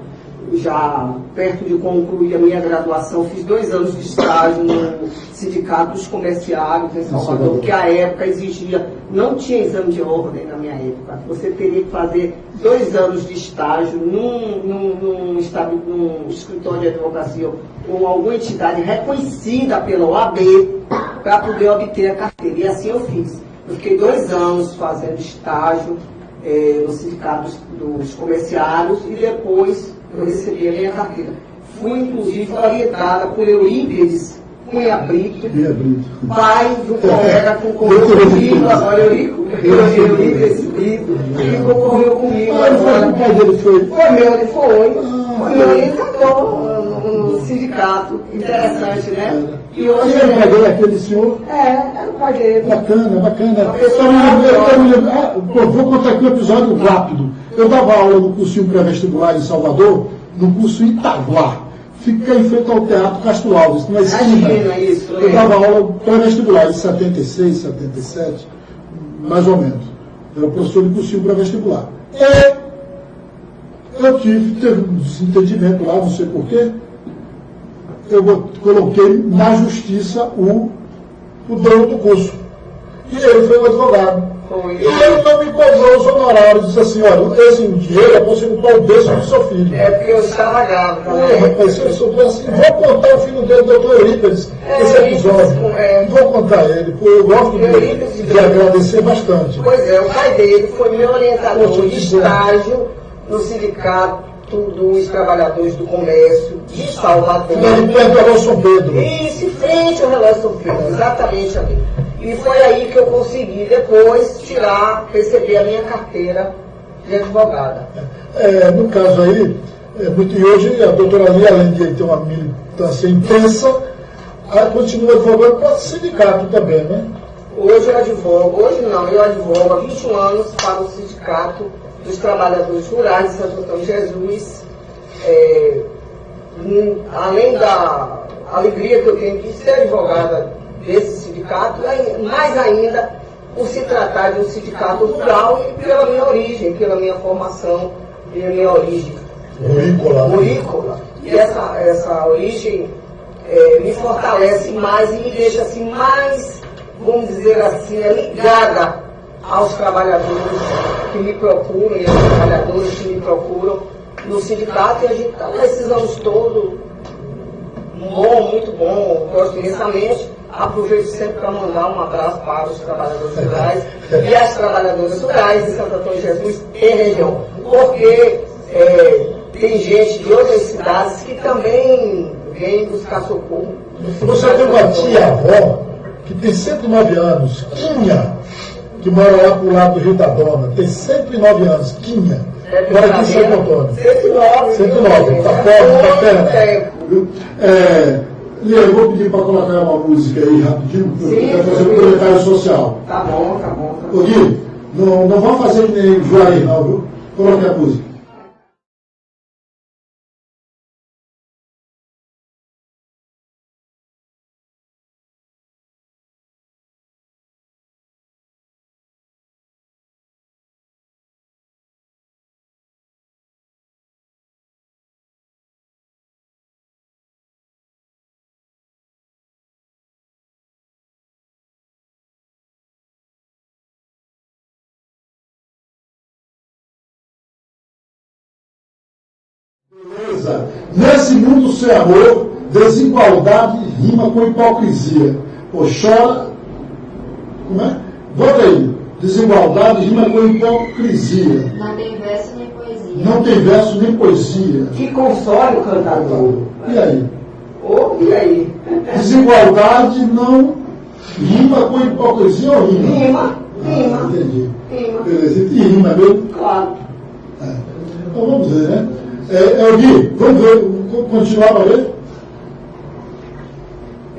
já perto de concluir a minha graduação, fiz 2 anos de estágio no Sindicato dos Comerciários em Salvador, que à época exigia, não tinha exame de ordem na minha época, você teria que fazer 2 anos de estágio num escritório de advocacia ou alguma entidade reconhecida pela OAB para poder obter a carteira, e assim eu fiz. Eu fiquei 2 anos fazendo estágio no Sindicato dos Comerciários e depois eu recebi a minha carteira. Fui, inclusive, orientada por Eurípides Cunha Brito, pai do colega que concorreu comigo, agora Eurípides Brito, que concorreu comigo. O pai dele foi? Foi meu orientador no sindicato. Interessante, né? E hoje era o pai dele, aquele senhor? Era o pai dele. Bacana. Vou contar aqui um episódio rápido. Eu dava aula no cursinho pré-vestibular em Salvador, no curso Itaguá. Fica em frente ao Teatro Castro Alves, na esquina. Eu dava aula pré-vestibular em 76, 77, mais ou menos. Eu era professor de cursinho pré-vestibular. E eu teve um desentendimento lá, não sei porquê. Eu coloquei na justiça o dono do curso. E ele foi o advogado. E ele não me cobrou os honorários, disse assim, olha, esse dinheiro é para você comprar o berço do seu filho. É porque eu estava grávida. Rapaz, eu sou assim, vou contar o filho dele, doutor Eurípides, esse episódio. Vou contar ele, porque eu gosto de agradecer bastante. Pois é, o pai dele foi meu orientador de estágio no Sindicato dos Trabalhadores do Comércio de Salvador. Ele perto do Relógio São Pedro. Isso, em frente ao Relógio São Pedro, exatamente ali. E foi aí que eu consegui depois receber a minha carteira de advogada. No caso aí, e hoje a doutora Lia, além de ter uma militância intensa, continua advogando para o sindicato também, né? Hoje eu advogo há 21 anos para o Sindicato dos Trabalhadores Rurais de Santo Antônio de Jesus. Além da alegria que eu tenho de ser advogada desse sindicato, mais ainda por se tratar de um sindicato rural e pela minha origem, pela minha formação, pela minha origem rurícola. E essa origem me fortalece mais e me deixa assim mais, vamos dizer assim, ligada aos trabalhadores que me procuram e aos trabalhadores que me procuram no sindicato, e a gente está nesses anos todos muito bom, gosto imensamente. Aproveito sempre para mandar um abraço para os trabalhadores rurais e as trabalhadoras rurais de Santo Antônio de Jesus e região, porque tem gente de outras cidades que também vem buscar socorro. Você tem uma tia-avó que tem 109 anos, Quinha, que mora lá pro lado do Rio da Dona, tem 109 anos, Quinha, mora aqui em Santo Antônio. 109, tá forte, tá perto. Lia, eu vou pedir para colocar uma música aí rapidinho, porque eu quero fazer um comentário social. Tá bom. Ô Gui, não vamos fazer que nem Juarez não, viu? Coloque a música. Beleza. Nesse mundo sem amor, desigualdade rima com hipocrisia. Pô, chora. Como é? Bota aí. Desigualdade rima com hipocrisia. Não tem verso nem poesia. Não tem verso nem poesia. Que console o cantador. E aí? E aí? Desigualdade não rima com hipocrisia ou rima? Rima. Entendi. Rima. Beleza. E rima mesmo? Claro. Então vamos ver, né? Gui, vamos ver, continuar para ver?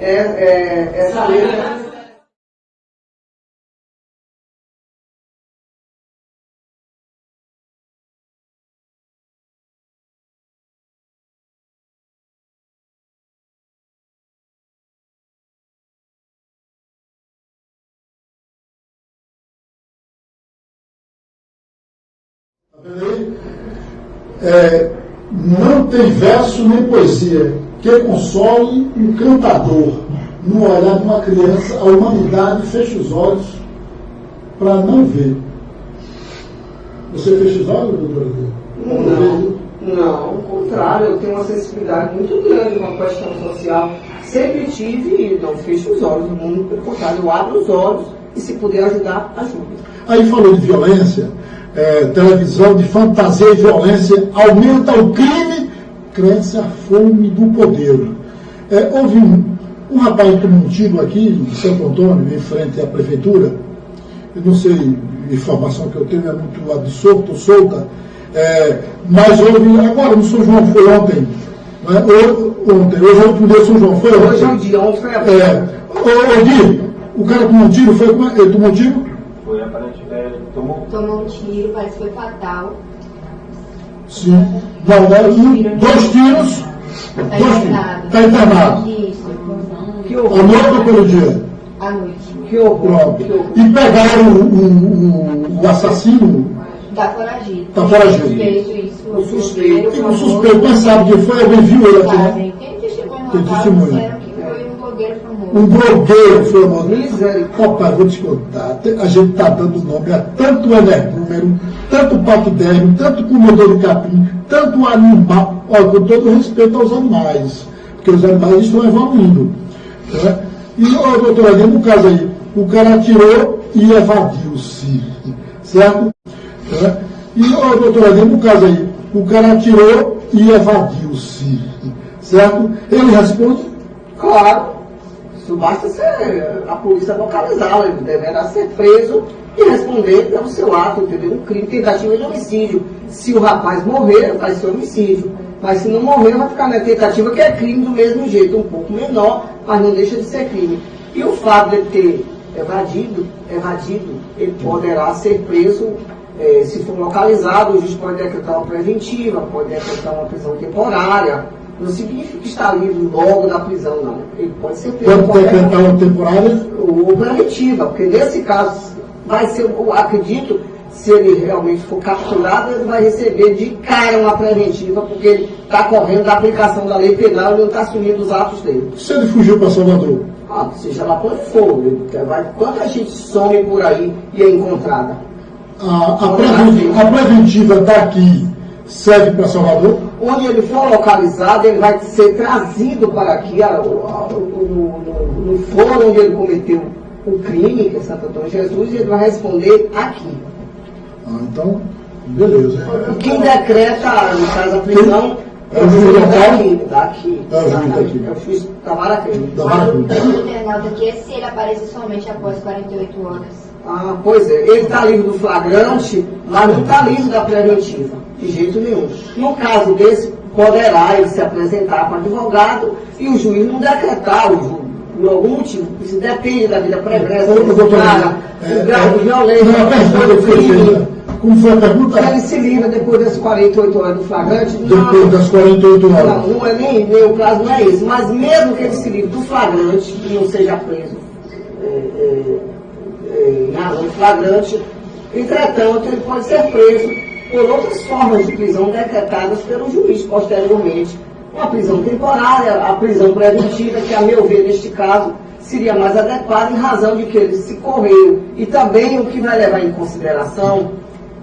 Essa letra. Não tem verso nem poesia que console um cantador. No olhar de uma criança, a humanidade fecha os olhos para não ver. Você fecha os olhos, doutora? Não, ao contrário, eu tenho uma sensibilidade muito grande com a questão social. Sempre tive e não fecho os olhos, muito pelo contrário, eu abro os olhos e se puder ajudar, ajuda. Aí falou de violência, televisão de fantasia e violência aumenta o crime, cresce a fome do poder. Houve um rapaz que tomou um tiro aqui em Santo Antônio, em frente à prefeitura. Eu não sei, a informação que eu tenho é muito absorta, solta, mas houve, agora no São João, foi ontem, hoje é o último dia de São João, foi ontem. Hoje é o dia, ontem foi a Gui, o cara tomou um tiro, ele tomou um tiro? Foi aparentemente, Tomou um tiro, parece que foi fatal. Sim. Não, 2 tiros. Está internado. Isso. À noite ou pelo dia? À noite. Que horror. Pronto. E pegaram o assassino. Está foragido. Está foragido. O suspeito. E o suspeito não sabe quem foi, alguém viu ele aqui, né? Tem testemunho. Tem testemunho. Disseram que foi um blogueiro famoso. Um blogueiro famoso. Misericórdia. Rapaz, vou te contar. A gente está dando nome a tanto energúmero, tanto paquidérmio, tanto comedor de capim, tanto animal. Olha, com todo respeito aos animais, porque os animais estão evoluindo. Né? E, doutora Adina, no caso aí, o cara atirou e evadiu-se. Certo? Né? E, doutora Adina, no caso aí, o cara atirou e evadiu-se. Certo? Ele responde? Claro. Isso basta ser a polícia localizá-lo, ele deverá ser preso e responder pelo seu ato, entendeu? Um crime, tentativa de homicídio. Se o rapaz morrer, vai ser homicídio. Mas se não morrer, vai ficar na tentativa, que é crime do mesmo jeito, um pouco menor, mas não deixa de ser crime. E o fato de ele ter evadido, ele poderá ser preso, se for localizado, o juiz pode decretar uma preventiva, pode decretar uma prisão temporária. Não significa que está livre logo da prisão, não. Ele pode ser preso. Pode decretar uma temporária? Ou preventiva, porque nesse caso vai ser, eu acredito, se ele realmente for capturado, ele vai receber de cara uma preventiva, porque ele está correndo da aplicação da lei penal e não está assumindo os atos dele. Se ele fugiu para Salvador? Seja lá quando for, quanta gente some por aí e é encontrada? A preventiva daqui serve para Salvador? Onde ele for localizado, ele vai ser trazido para aqui, no fórum onde ele cometeu o crime, que é Santo Antônio de Jesus, e ele vai responder aqui. Então, beleza. Quem decreta, no caso, a prisão é o juiz daqui. É o juiz daqui. É o juiz da Maracanã. O internauta aqui é se ele aparecer somente após 48 horas. Pois é, ele está livre do flagrante, mas não está livre da preventiva, de jeito nenhum. No caso desse, poderá ele se apresentar para advogado e o juiz não decretar, por algum motivo, isso depende da vida pregressa do cara, o grau de violência, como foi a pergunta? Ele se livra depois das 48 horas do flagrante? Depois das 48 horas. Não é nem o prazo não é esse, mas mesmo que ele se livre do flagrante e não seja preso em razão de flagrante, entretanto, ele pode ser preso por outras formas de prisão decretadas pelo juiz posteriormente. Uma prisão temporária, a prisão preventiva, que, a meu ver, neste caso, seria mais adequada em razão de que ele se correu. E também o que vai levar em consideração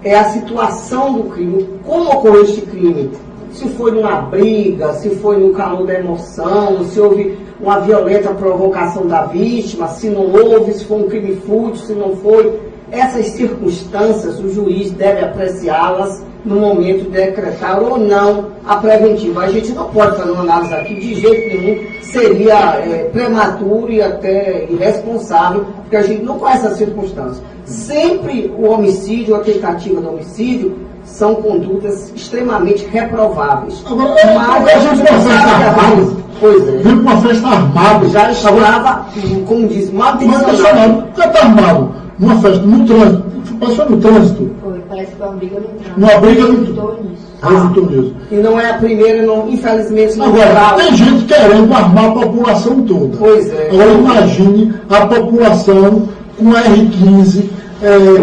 é a situação do crime, como ocorreu este crime. Se foi numa briga, se foi no calor da emoção, se houve uma violenta provocação da vítima, se não houve, se foi um crime fútil, se não foi. Essas circunstâncias, o juiz deve apreciá-las no momento de decretar ou não a preventiva. A gente não pode fazer uma análise aqui de jeito nenhum, seria prematuro e até irresponsável, porque a gente não conhece as circunstâncias. Sempre o homicídio, a tentativa de homicídio, são condutas extremamente reprováveis. Agora, mas a gente não sabe. Pois é. Viu uma festa armada. Já estava, como diz, mal intencionado. O cara está armado numa festa, no trânsito. Passou no trânsito. Foi, parece que foi uma briga no trânsito. Uma briga no Resultou nisso. Resultou nisso. E não é a primeira, não, infelizmente, não. Agora, tem gente querendo armar a população toda. Pois é. Agora imagine a população com R15,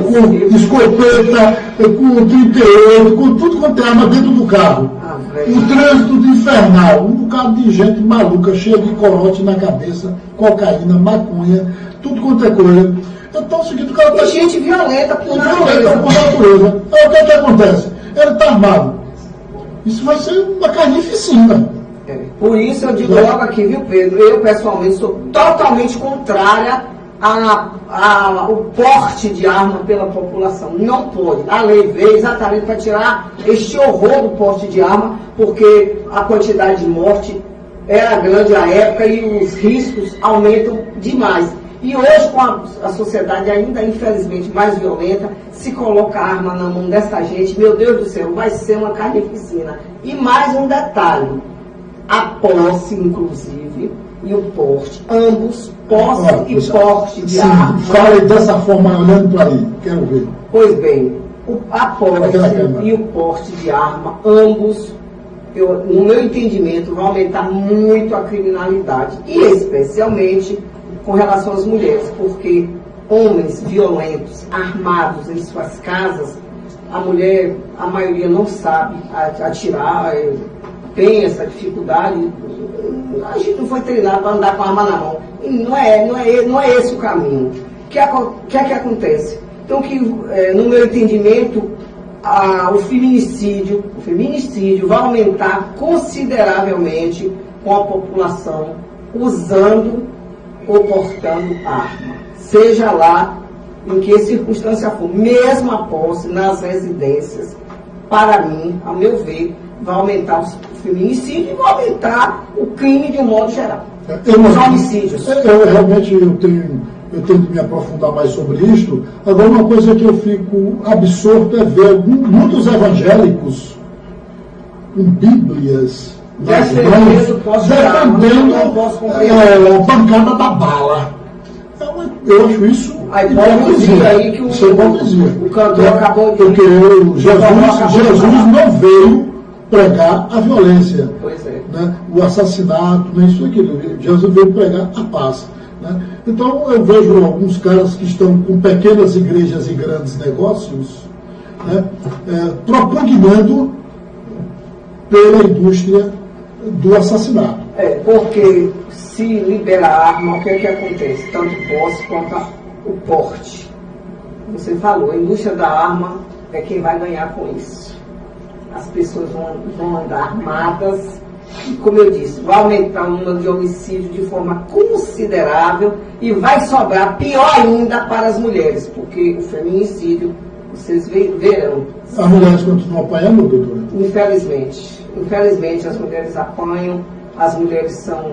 com escopeta, com 38, com tudo quanto é arma dentro do carro. Um trânsito de infernal, um bocado de gente maluca, cheia de corote na cabeça, cocaína, maconha, tudo quanto é coisa. Então é o seguinte, o cara está... gente violenta por natureza. Aí o que acontece? Ele está armado. Isso vai ser uma carnificina. Por isso eu digo logo aqui, viu, Pedro? Eu, pessoalmente, sou totalmente contrária ao porte de arma pela população. Não pode. A lei veio exatamente para tirar este horror do porte de arma, porque a quantidade de morte era grande à época e os riscos aumentam demais. E hoje, com a sociedade ainda, infelizmente, mais violenta, se coloca a arma na mão dessa gente, meu Deus do céu, vai ser uma carnificina. E mais um detalhe, a posse, inclusive, e o porte, ambos, posse e porte de arma. Fale dessa forma, olhando para ali, quero ver. Pois bem, a posse e o porte de arma, ambos, no meu entendimento, vão aumentar muito a criminalidade, e especialmente com relação às mulheres, porque homens violentos, armados em suas casas, a mulher, a maioria não sabe atirar, tem essa dificuldade. A gente não foi treinado para andar com a arma na mão. E não é esse o caminho. O que é que acontece? Então, no meu entendimento, o feminicídio vai aumentar consideravelmente com a população usando ou portando arma, seja lá em que circunstância for, mesmo a posse nas residências, para mim, a meu ver, vai aumentar o feminicídio e vai aumentar o crime de um modo geral. Os homicídios. Realmente eu tenho de me aprofundar mais sobre isto. Agora, uma coisa que eu fico absorto é ver muitos evangélicos com bíblias defendendo a bancada da bala. Eu acho isso hipocrisia. Isso é hipocrisia. O cantor acabou de... Porque Jesus não veio pregar a violência, né? O assassinato, nem isso aquilo. Jesus veio pregar a paz. Né? Então eu vejo alguns caras que estão com pequenas igrejas e grandes negócios, né? Propugnando pela indústria do assassinato. Porque se libera a arma, o que é que acontece? Tanto posse quanto o porte. Você falou, a indústria da arma é quem vai ganhar com isso. As pessoas vão andar armadas e, como eu disse, vai aumentar o número de homicídios de forma considerável e vai sobrar, pior ainda, para as mulheres, porque o feminicídio, vocês verão. As mulheres continuam apanhando, doutora? Infelizmente as mulheres apanham, as mulheres são...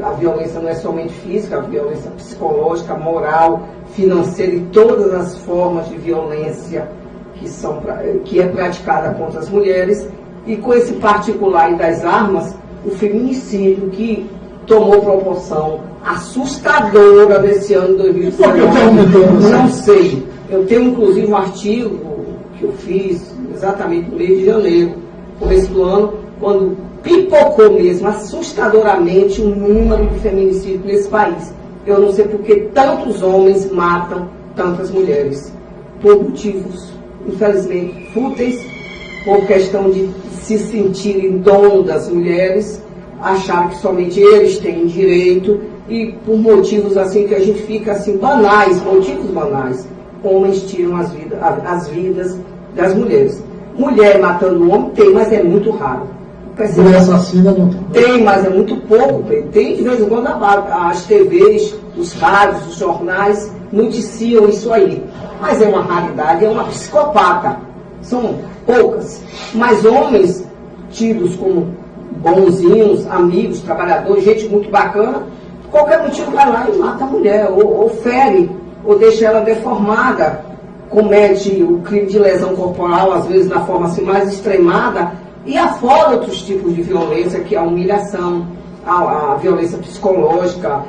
a violência não é somente física, a violência psicológica, moral, financeira e todas as formas de violência que é praticada contra as mulheres. E com esse particular aí das armas, o feminicídio que tomou proporção assustadora desse ano 2019. Não sei. Eu tenho inclusive um artigo que eu fiz exatamente no mês de janeiro, começo do ano, quando pipocou mesmo assustadoramente o número de feminicídio nesse país. Eu não sei por que tantos homens matam tantas mulheres. Por motivos, infelizmente, fúteis, por questão de se sentirem dono das mulheres, achar que somente eles têm direito, e por motivos assim que a gente fica assim, banais, motivos banais, homens tiram as vidas das mulheres. Mulher matando homem tem, mas é muito raro. Mulher assassina não tem, mas é muito pouco. Tem de vez em quando as TVs, os rádios, os jornais noticiam isso aí. Mas é uma raridade, é uma psicopata. são poucas. Mas homens tidos como bonzinhos, amigos, trabalhadores, gente muito bacana, qualquer motivo vai lá e mata a mulher, ou fere, ou deixa ela deformada, comete o crime de lesão corporal, às vezes na forma assim, mais extremada, e afora outros tipos de violência, que é a humilhação, a violência psicológica,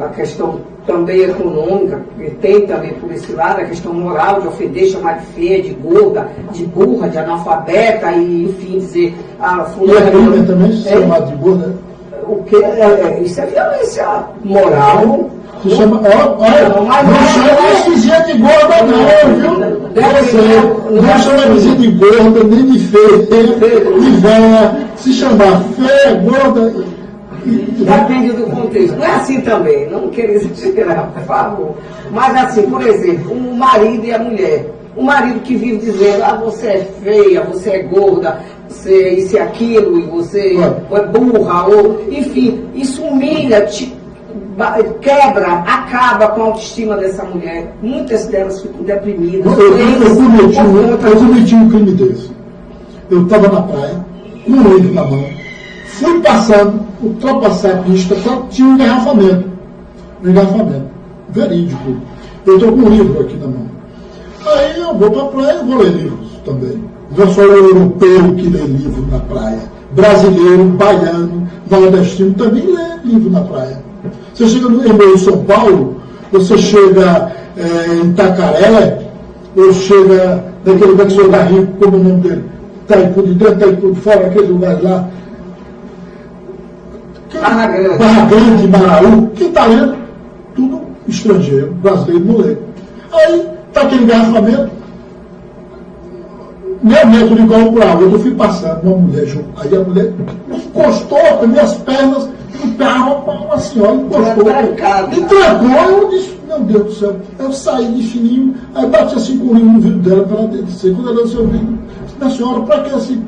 a questão também econômica, porque tem também por esse lado a questão moral de ofender, chamar de feia, de gorda, de burra, de analfabeta, e enfim, dizer a fulana. E a também se chamar de gorda, né? O que? Isso é violência moral. Se chama, não chama a vizinha de gorda não, viu? Não chama a vizinha de gorda, nem de feia, de velha. Se chamar feia, gorda... Depende do contexto. Não é assim também, não queria exagerar, por favor. Mas assim, por exemplo, o marido e a mulher. O marido que vive dizendo, você é feia, você é gorda, você isso e aquilo, e você é burra, ou enfim, isso humilha, quebra, acaba com a autoestima dessa mulher. Muitas delas ficam deprimidas. Eu cometi um crime desse. Eu estava na praia, com um livro na mão, fui passando, ultrapassar a pista, tinha um engarrafamento, verídico. Eu estou com um livro aqui na mão. Aí eu vou para a praia e vou ler livros também. Não só o europeu que lê livro na praia, brasileiro, baiano, nordestino também lê livro na praia. Você chega em São Paulo, você chega em Itacaré, ou chega naquele lugar que o senhor dá rico, como o nome dele, Itaipu de dentro, Itaipu de fora, aquele lugar lá. Barra Grande, Maraú, quem está lendo? Tudo estrangeiro, brasileiro não lê. Aí está aquele engarrafamento, meio metro igual para água. Eu fui passando, uma mulher junto. Aí a mulher encostou com minhas pernas no carro, uma senhora encostou. Me trancou, eu disse, meu Deus do céu. Eu saí de fininho, aí bati assim com o livro no vidro dela para ela descer. Quando ela desceu o vidro, disse, minha senhora, para que esse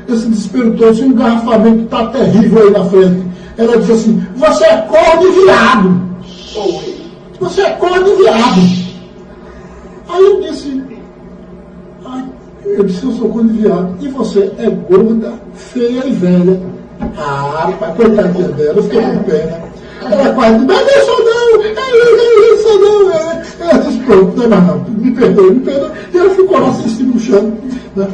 desespero todo, esse engarrafamento está terrível aí na frente? Ela disse assim, você é cor de viado. Você é cor de viado. Aí eu disse, eu sou cor de viado. E você é gorda, feia e velha. Pai, coitadinha dela, eu fiquei com pena. Ela quase disse, mas eu sou não. Ela disse, pronto, não é mais não, me perdoe. E ela ficou lá assim, em cima do chão. Né?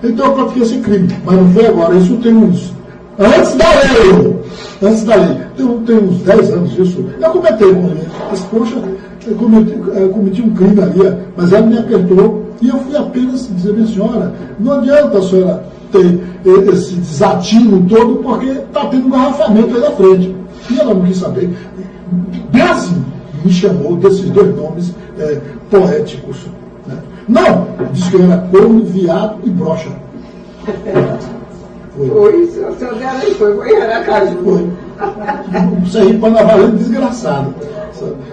Então eu pratiquei esse crime, mas não foi agora, isso tem uns... Antes da lei, tem uns 10 anos isso. Eu comentei com ele, mas poxa, eu cometi um crime ali, mas ela me apertou e eu fui apenas dizer, minha senhora, não adianta a senhora ter esse desatino todo, porque está tendo um engarrafamento aí na frente. E ela não quis saber. Bem assim, me chamou desses dois nomes poéticos. Né? Não, disse que eu era corno, viado e broxa. Foi, o seu dela aí foi em Aracaju. Foi. Saí para Navalente desgraçado.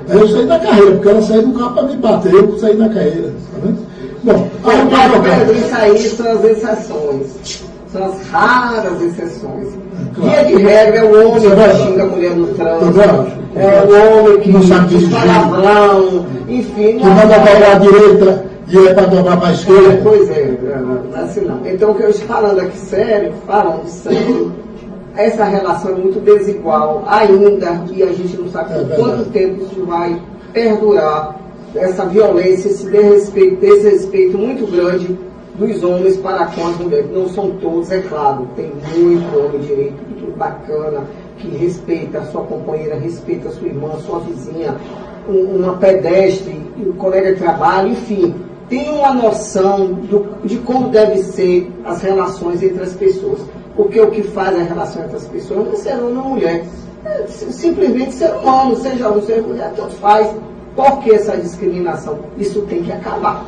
Aí eu saí da carreira, porque ela saiu do carro para me bater, eu saí da carreira. Tá vendo? Bom, isso aí são as exceções. São as raras exceções. Claro. Via de regra é o homem que xinga a mulher no trânsito. É o homem que não sabe dirigir, palavrão, enfim. Que manda dobrar à direita e é para dobrar para a esquerda. Pois é, assim não. Então o que eu estou falando aqui falando sério, essa relação é muito desigual ainda, e a gente não sabe por quanto tempo isso vai perdurar, essa violência, esse desrespeito muito grande dos homens para com as mulheres. Não são todos, é claro, tem muito homem direito, muito bacana, que respeita a sua companheira, respeita a sua irmã, a sua vizinha, uma pedestre, um colega de trabalho, enfim, tem uma noção de como devem ser as relações entre as pessoas. Porque o que faz a relação entre as pessoas não é ser homem ou mulher. É simplesmente ser humano, seja homem, seja mulher, tanto faz. Por que essa discriminação? Isso tem que acabar.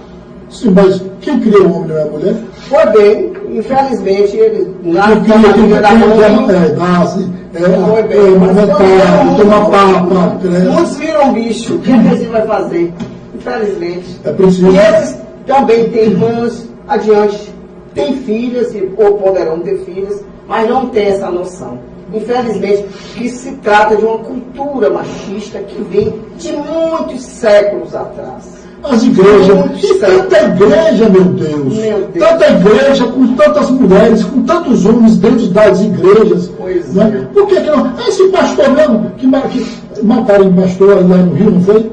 Sim, mas quem criou o homem não é a mulher? Foi bem, infelizmente, ele nasce toma papa, muitos viram bicho, o que a gente vai fazer? Infelizmente. É preciso. E eles também têm irmãs adiante, têm filhas, ou poderão ter filhas, mas não têm essa noção. Infelizmente, que se trata de uma cultura machista que vem de muitos séculos atrás. as igrejas, e tanta igreja, meu Deus, tanta igreja com tantas mulheres, com tantos homens dentro das igrejas. Pois né? Por que não? Esse pastor mesmo, que mataram um pastor lá no Rio, não foi?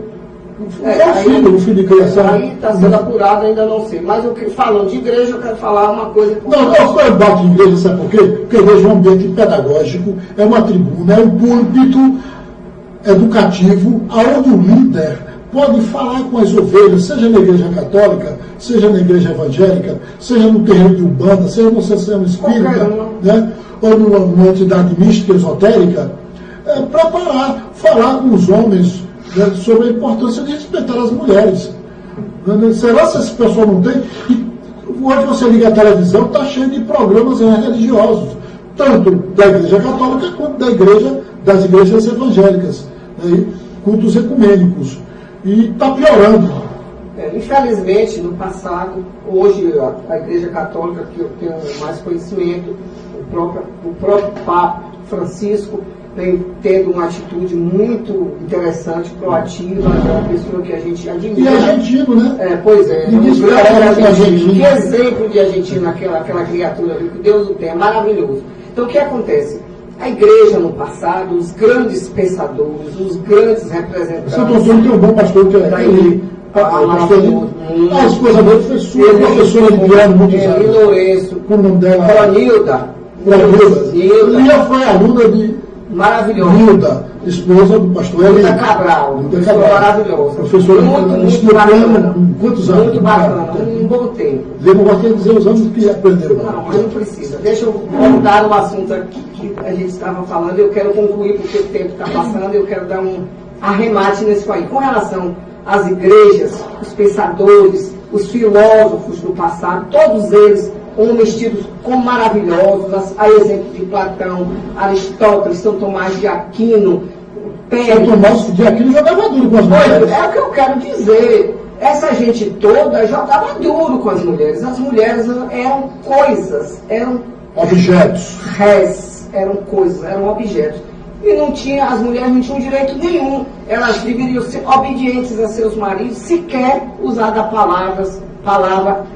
O filho de criação. Aí está sendo apurado, ainda não sei. Mas falando de igreja, eu quero falar uma coisa. Não, eu bato em igreja, sabe por quê? Porque a igreja é um ambiente pedagógico, é uma tribuna, é um púlpito educativo, onde o líder pode falar com as ovelhas, seja na igreja católica, seja na igreja evangélica, seja no terreiro de Umbanda, seja no centro espírita, né? Ou numa entidade mística, esotérica, falar com os homens, né, sobre a importância de respeitar as mulheres. Será que essa pessoa não tem? E hoje você liga a televisão, está cheio de programas religiosos, tanto da igreja católica quanto das igrejas evangélicas, né, cultos ecumênicos. E está piorando. Infelizmente, no passado, hoje a igreja católica, que eu tenho mais conhecimento, o próprio Papa Francisco vem tendo uma atitude muito interessante, proativa, é uma pessoa que a gente admira. E argentino, né? Pois é. Argentino. Que exemplo de argentino, aquela criatura ali, que Deus o tem, é maravilhoso. Então o que acontece? A igreja no passado, os grandes pensadores, os grandes representantes. Santo Antônio tem um bom pastor que é ele. A esposa dele foi sua professora de piano muitos anos. Lourenço. O nome dela? Cronilda. Nilda foi aluna de maravilhosa. Nilda, esposa do pastor Nilda Cabral. Maravilhosa. Professora muito bacana. Quantos anos? Muito bacana. Um bom tempo. Eu não gosto de dizer os anos que aprendeu. Não, mas não precisa. Deixa eu voltar no assunto aqui que a gente estava falando. Eu quero concluir porque o tempo está passando. Eu quero dar um arremate nisso aí. Com relação às igrejas, os pensadores, os filósofos do passado, todos eles homens tidos como maravilhosos, a exemplo de Platão, Aristóteles, São Tomás de Aquino, São Tomás de Aquino jogava duro com as mulheres. É o que eu quero dizer. Essa gente toda jogava duro com as mulheres. As mulheres eram coisas, eram objetos. Eram coisas, eram objetos. E as mulheres não tinham direito nenhum. Elas deveriam ser obedientes a seus maridos, sequer usar da palavra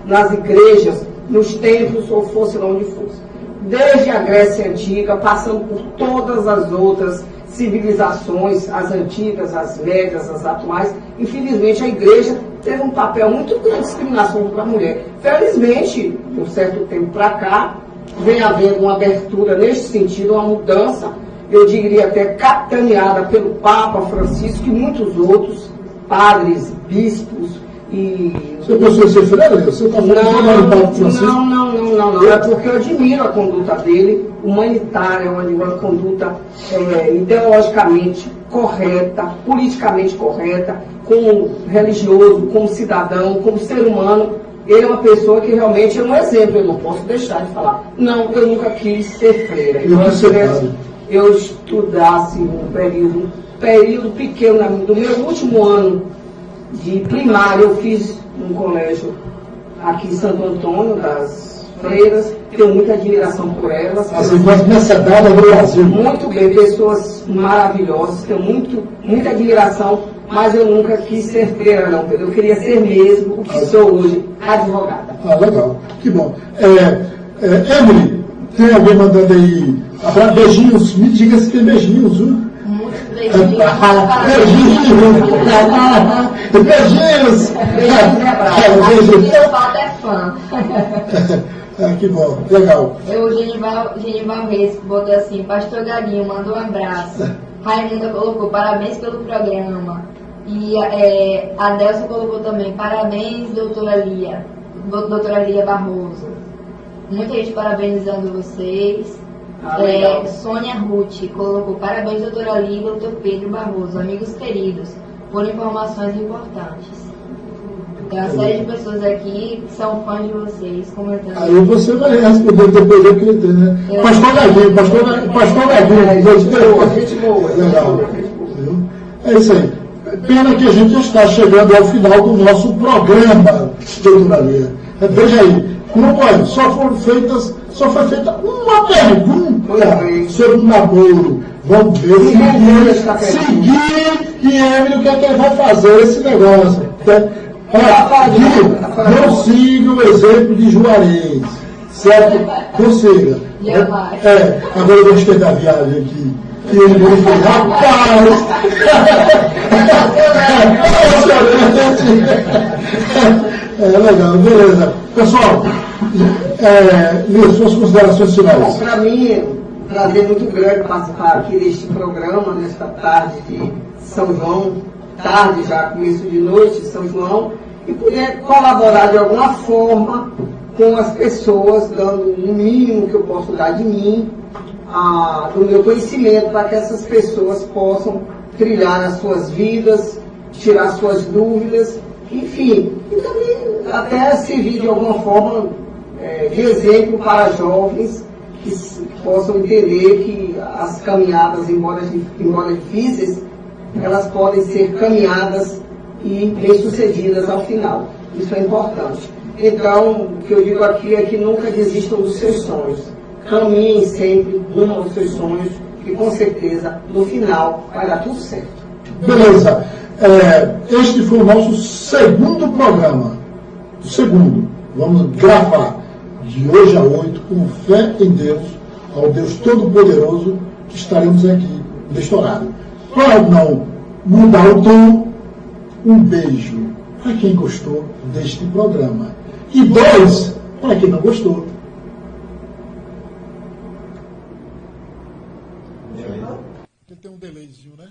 nas igrejas, nos templos ou fosse lá onde fosse. Desde a Grécia Antiga, passando por todas as outras civilizações, as antigas, as médias, as atuais, infelizmente a igreja teve um papel muito grande de discriminação para a mulher. Felizmente, de um certo tempo para cá, vem havendo uma abertura nesse sentido, uma mudança, eu diria até capitaneada pelo Papa Francisco e muitos outros padres, bispos e... Você pensou em ser freira? Você está falando do Papa Francisco? Não. É porque eu admiro a conduta dele, humanitária, uma conduta ideologicamente correta, politicamente correta, como religioso, como cidadão, como ser humano. Ele é uma pessoa que realmente é um exemplo, eu não posso deixar de falar. Não, eu nunca quis ser freira. Eu estudasse um período pequeno, do meu último ano de primária, eu fiz um colégio aqui em Santo Antônio, das Freiras, tenho muita admiração por elas. As irmãs Mercedárias do Brasil. Muito bem, pessoas maravilhosas, tenho muita admiração, mas eu nunca quis ser freira, não. Eu queria ser mesmo o que sou hoje, advogada. Legal, que bom. Emily, tem alguém mandando aí beijinhos? Me diga se tem beijinhos, viu? Muitos beijinhos. Beijinhos! Beijinhos, a falta é fã. Que bom, legal. O Genival Reis botou assim: Pastor Galinho, mandou um abraço. Raimunda colocou parabéns pelo programa. E a Delcia colocou também parabéns, doutora Lia Barroso. Muita gente parabenizando vocês. Sônia Ruth colocou parabéns, doutora Lia e doutor Pedro Barroso, amigos queridos, por informações importantes. Tem uma série de pessoas aqui que são fãs de vocês comentando. Aí você vai responder depois do que tem, né? Pastor Gaguinho. Gente boa. Legal. É isso aí. Pena que a gente já está chegando ao final do nosso programa, doutora Lia. Veja aí, só foi feita uma pergunta sobre o namoro. Vamos ver seguir e Emily, o que é que ele vai fazer esse negócio. Olha, não siga o exemplo de Juarez, certo? Não siga. Agora eu vou esquentar a viagem aqui. E ele me disse, rapaz! Legal, beleza. Pessoal, suas considerações finais. Para mim, é um prazer muito grande participar aqui deste programa, nesta tarde de São João, tarde já, começo de noite de São João, e poder colaborar de alguma forma com as pessoas, dando o mínimo que eu posso dar de mim, do meu conhecimento, para que essas pessoas possam trilhar as suas vidas, tirar suas dúvidas, enfim, e também até servir de alguma forma de exemplo para jovens que possam entender que as caminhadas, embora difíceis, elas podem ser caminhadas e bem-sucedidas ao final. Isso é importante. Então, o que eu digo aqui é que nunca desistam dos seus sonhos. Caminhem sempre rumo aos seus sonhos, que com certeza, no final, vai dar tudo certo. Beleza. Este foi o nosso segundo programa. O segundo. Vamos gravar de hoje a 8, com fé em Deus, ao Deus Todo-Poderoso, que estaremos aqui neste horário. Para não mudar o tom, um beijo para quem gostou deste programa. E 2 para quem não gostou. Porque tem um delayzinho, né?